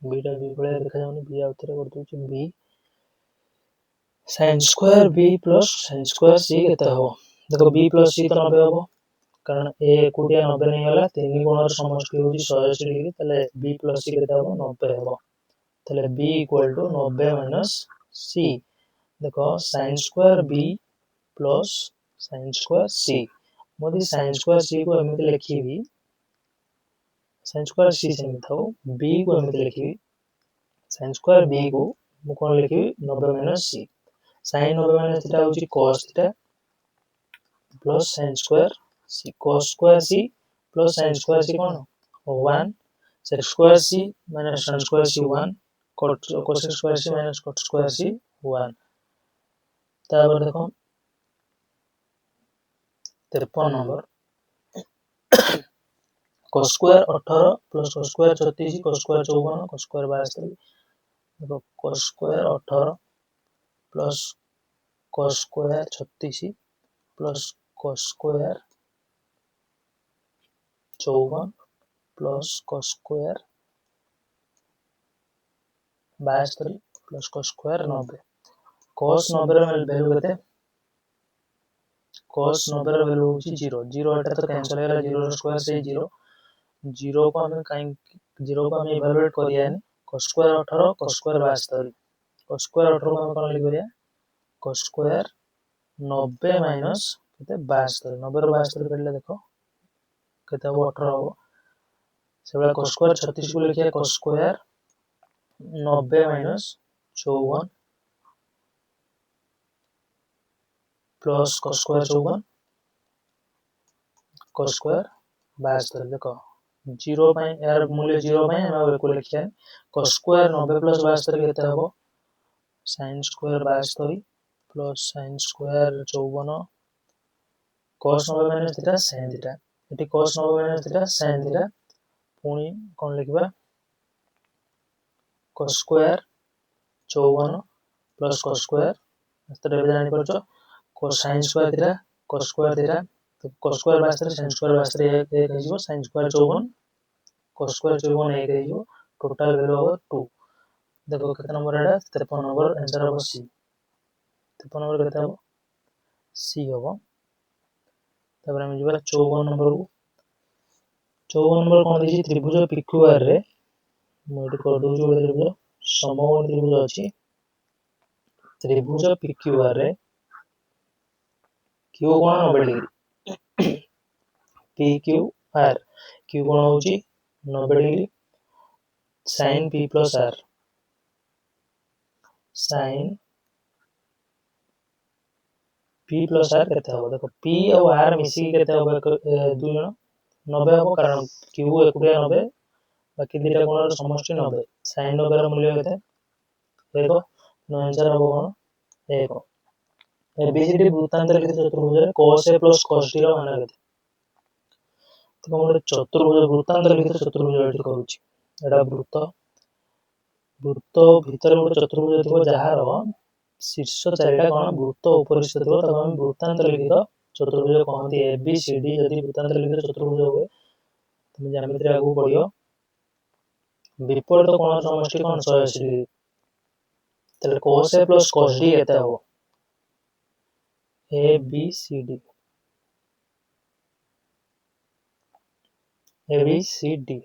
b टा b बळे देखा जाउनी b आउतरे कर दउ b sin square b plus sin square c केते हो देखो बी प्लस सी तो 90 हम कारण ए एकुटिया 90 नहीं गला 3 गुणर समष्टि होची 180 डिग्री तले बी प्लस सी केते हम 90 हम तले B equal to 90 minus C देखो sin square B plus sin square C मोदी sin स्क्वायर सी को एमिति लिखिबी sin स्क्वायर सी सेमि थाउ बी को एमिति लिखिबी sin स्क्वायर बी को मु कोन लिखिबी 90 minus C sin 90 minus theta होची cos theta plus sin square C cos square C plus sin square C कोन 1 sec square C minus sin square सी 1 cos square C minus cot square सी 1 तापर देखो 53 number cos square 18 plus cos square 36 cos square 54 cos square 72 देखो cos square 18 plus cos square 36 plus cos square 54 plus cos square 72 plus cos square 90 cos 90 ର value केते cos 90 ର value होची 0 0 एटा तो cancel होला 0 ର स्क्वायर से 0 0 को हमें काई 0 को हमें इवैल्यूएट करिया cos square 18 cos square 72 cos square 18 को हम कोन लिख करिया cos स्क्वायर 90 माइनस केते 72 90 रो 72 करले देखो केते हो 18 हो सेबला cos स्क्वायर 36 को लिखिया cos square 90 minus 54 plus cos square 54 cos square 72 देखो 0 पाई यार मूल्य 0 पाई हम को लिखिया cos स्क्वायर 90 प्लस 72 केते हो sin square 72 plus sin square 54 cos 90 minus theta sin theta एटी cos 90 minus theta sin theta पुनी कोन लिखबा cos square 54 plus cos square एतरे जानि परछो cos sin square theta cos square theta तो cos स्क्वायर 72 sin स्क्वायर 72 एक हेजिवो sin स्क्वायर 54 cos स्क्वायर 54 एक हेजिवो टोटल वैल्यू हो 2 देखो कितना नंबर एटा 53 नंबर आंसर हो सी 53 नंबर केते हो सी हो तापर हम जिबा 54 नंबर को 54 नंबर कोन दिछि त्रिभुज PQR रे मोडी कर दउ जो त्रिभुज समकोण त्रिभुज अछि त्रिभुज PQR रे Q कोण 90 डिग्री PQR Q कोण होची 90 degree sin P plus R sin P plus R केते हो देखो P और R मिसी केते हो दु जण 90 हो कारण Q एकुटिया 90 बाकी दिटा कोणर समष्टि 90 sin 90 ର मूल्य केते देखो नो आंसर हो कोन 1 ABCD वृत्तांत लिखित चतुर्भुज रे cos A plus cos D ର मान केते तो मोर चतुर्भुज वृत्तांत लिखित चतुर्भुज एठी करूची एडा वृत्त वृत्त भीतर गोटे चतुर्भुज थिबो जहार शीर्ष चारिटा कोण वृत्त उपरिस्थ थिबो तब हम वृत्तांत लिखित चतुर्भुज कहंती ABCD यदि वृत्तांत लिखित चतुर्भुज होवे तुम ज्यामिति आगु पढियो विपरीत कोण समष्टि कोण 180 डिग्री तले cos A plus cos D केते हो ABCD ABCD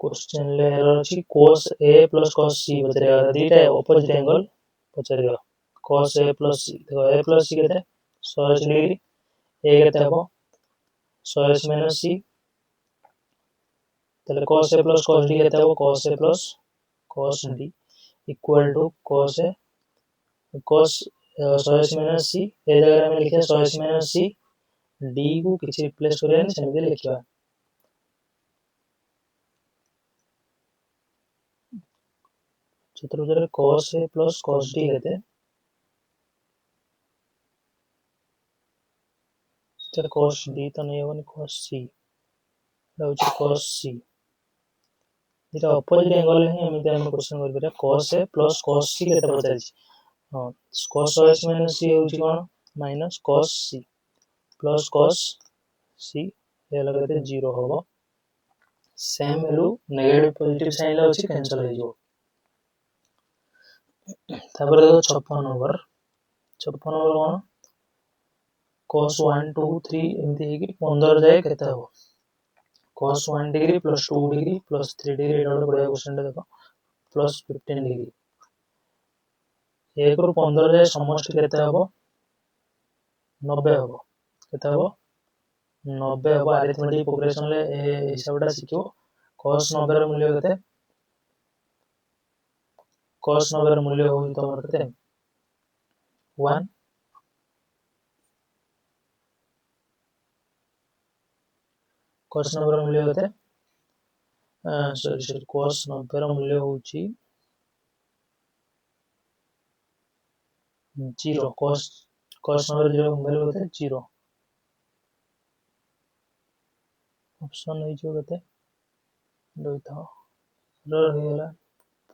क्वेश्चन ले एरर अछि cos A plus cos C बचरे दीटा ऑपोजिट एंगल पचरियो cos A plus C देखो A plus C केते 180 डिग्री A केते हो 180 माइनस C तले cos A plus cos D केते हो cos A plus cos D equal to cos A cos 180 minus C ए जगह में लिखे 180 माइनस C D को किछि रिप्लेस करिया सेमि लिखिबा चतुर्भुज रे cos A plus cos D केते चल cos D तो नहीं होनी cos C रहउची cos C एटा ऑपोजिट एंगल है एमिते हम क्वेश्चन कर बिरा cos A plus cos C केते पचारि हां cos 180 माइनस C होची कोन minus cos C plus cos C ये लगते 0 होबो same value negative positive sign ला अछि कैंसिल हो जो तापर देखो 56 नंबर कोन cos 1 2 3 एमती है कि 15 जाए केते हो cos 1 degree plus 2 degree plus 3 degree एटा बडा क्वेश्चन देखो plus 15 डिग्री 1 ରୁ 15 जाए समष्टि केते हबो 90 हबो केते हबो 90 हबो अरिथमेटिक प्रोग्रेशन ले ए हिसाबटा सिखियो cos 90 ର मूल्य केते cos 90 ର मूल्य होई तमर केते 1 cos 90 ର मूल्य केते सॉरी cos 90 ର मूल्य होउची 0 cos 90 ର मूल्य केते 0 ऑप्शन है जो केते दोइथा रो हेला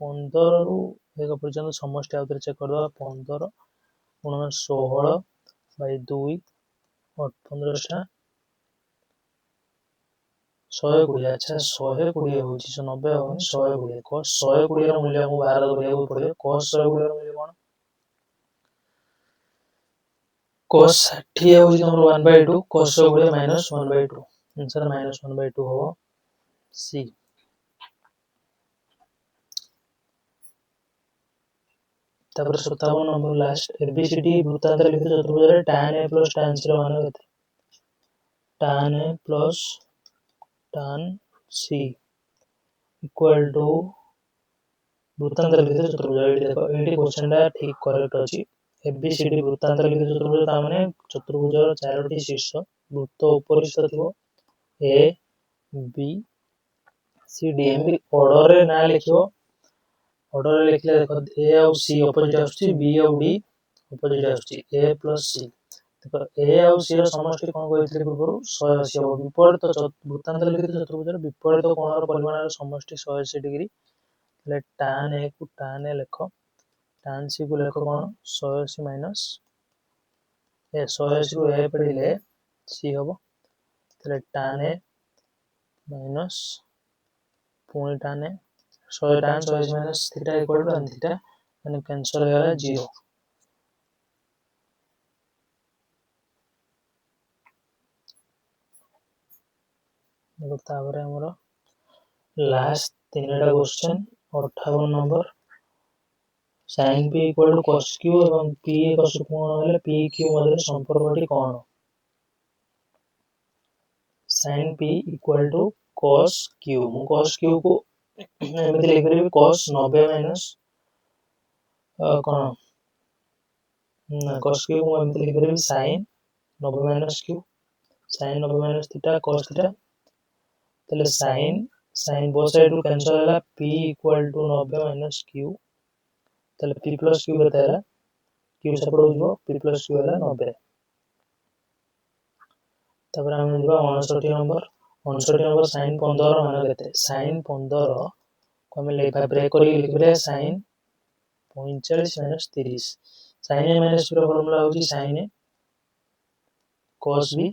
15 ରୁ 1 पर्यंत समष्टि आउतर चेक कर दो 15 गुणन 16 बाय 2 15 टा 120 अच्छा 120 होची 90 होनी 120 cos 120 ର मूल्य को बाहर करिया पड़े cos 120 ର मूल्य कोन cos 60 होची हमर 1/2 cos 120 minus 1/2 आंसर minus 1/2 हो सी तापर 57 नंबर लास्ट एबीसीडी वृत्तांतर लिखित चतुर्भुज रे tan a plus tan c ର मान केते tan a plus tan c equal to वृत्तांतर लिखित चतुर्भुज एटी देखो एटी क्वेश्चनटा ठीक करेक्ट अछि एबीसीडी वृत्तांतर लिखित चतुर्भुज ता माने चतुर्भुजर चारोटी शीर्ष वृत्त उपरिस्थ थिबो ए बी सी डी एमबी ऑर्डर रे ना लिखियो ऑर्डर रे लिखले देखो ए और सी अपोजिट आछी बी और डी अपोजिट आछी ए प्लस सी देखो ए और सी ର समष्टि कोन कहितले पूर्व 180 हो विपरीत वृत्तांतर लिखित चतुर्भुजर विपरीत कोणर परिमाणर समष्टि 180 डिग्री ले tan a को tan a लिखो tan c को लिखो कोन 180 माइनस ए 180 रो ए पडिले सी हबो तले tan a माइनस पुणी tan a 100 tan 180 minus theta equal to tan theta माने कैंसिल हो गला 0 देखो ताबरे हमरो लास्ट तीनटा question 58 number sin p equal to cos q एवं p एक सुकोण हेले p q मधे संपर्कटी कोन sin p equal to cos q मु cos q को एमिति लिख देबी cos 90 माइनस कोन cos q को एमिति लिख देबी sin 90 minus q sin 90 minus theta cos theta तले sin both side to cancel होला p equal to 90 minus q तले p plus q बताला q सेपट हो जबो p plus q होला 90 तबर हम जबा 59 नंबर sin 15 मान केते sin 15 को हम लेखा ब्रेक करी लिखबे sin 45 minus 30 sin a minus b रो फार्मूला होची sin a cos b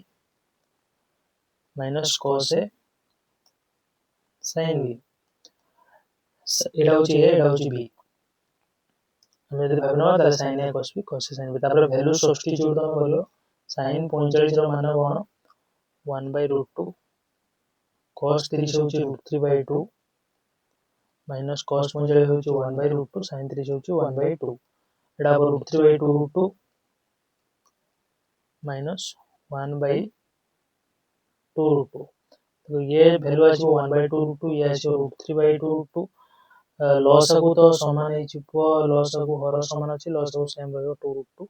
minus cos a sin b एटा होची a एटा होची b हम यदि भाबना त sin a cos b sin b तापर वैल्यू सब्स्टिट्यूट हम करियो sin 45 रो मान कोन 1/√2 cos 30 होची √3/2 minus cos 45 होची 1/√2 sin 30 होची 1/2 एटा पर √3/2 minus 1/2 तो ये वैल्यू आछि 1/2 ये आछि √3/2 लॉस को तो समान है छिपो लॉस को हर समान अछि लॉस को सेम रहयो 2√2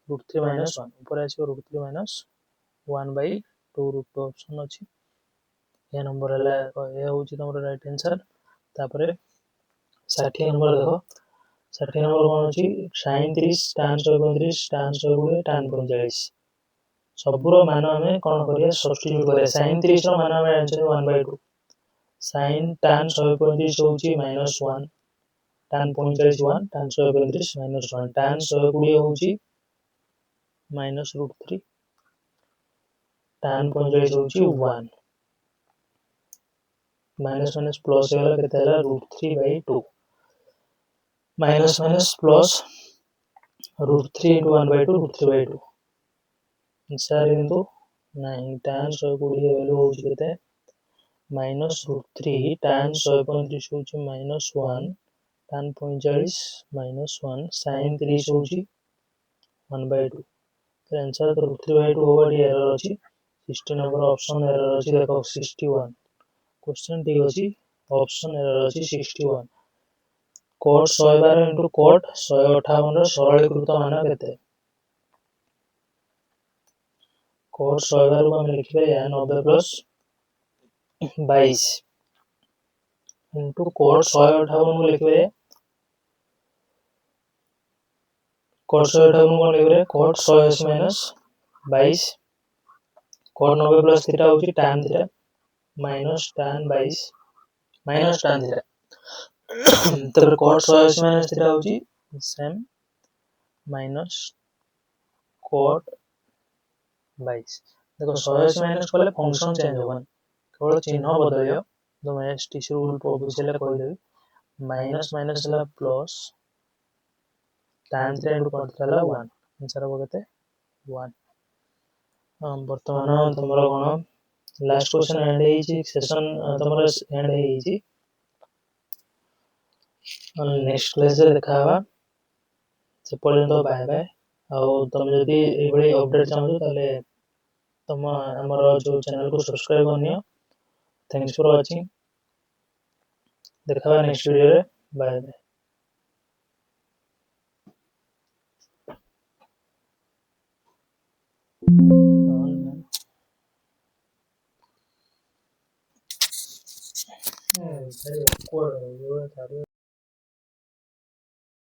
√3 minus 1 ऊपर आछि √3 minus 1/2 ऑप्शन अछि ये नंबर हला ये होची तमरो राइट आंसर तापरे 60 नंबर देखो 60 नंबर कोन अछि sin 30 tan 135 tan 120 tan 45 सबरो मान हमें कोन करिया सब्स्टिट्यूट करिया sin 30 रो मान हमें आंसर 1/2 sin tan 135 होची -1 tan 45 1 tan 135 -1 tan 120 होची -√3 tan 45 होची 1 माइनस माइनस प्लस होला केते होला √3/2 minus minus plus √3 * 1/2 √3/2 answer into नहीं tan 120 वैल्यू हो केते -√3 tan 135 होची -1 tan 45 -1 sin 30 होची 1/2 तो आंसर तो √3/2 होगा डी एरर अछि 60 नंबर ऑप्शन एरर अछि देखो 61 क्वेश्चन ठीक अछि ऑप्शन एरर अछि 61 cot 112 into cot 158 ର ସରଳୀକୃତ ମାନ କେତେ cot 112 को ଆମେ ଲେଖିପାରିବା 90 ପ୍ଲସ୍ 22 into cot 158 को ଲେଖିପାରିବା cot 158 को ଲେଖିପାରିବା cot 180 minus 22 cot 90 plus theta होची tan theta minus tan 22 minus tan theta तब cot 180 minus थीटा होची सेम minus cot 22 देखो 180 माइनस कले फंक्शन चेंज होबन केवल चिन्ह बदलियो तो मैं एसटीसी रूल बुझेले कहि देबी माइनस माइनस हला प्लस tan 3 into cot हला 1 आंसर हो केते 1 वर्तमान तमरो कोन लास्ट क्वेश्चन एंड हेची सेशन तमरो एंड हेची नेक्स्ट क्लास रे देखावा से पर्यंत बाय बाय आ तुम जदी एबडी अपडेट चाहू ताले तुम हमर जो चैनल को सब्सक्राइब करनियो थैंक्स फॉर वाचिंग देखा नेक्स्ट वीडियो रे बाय बाय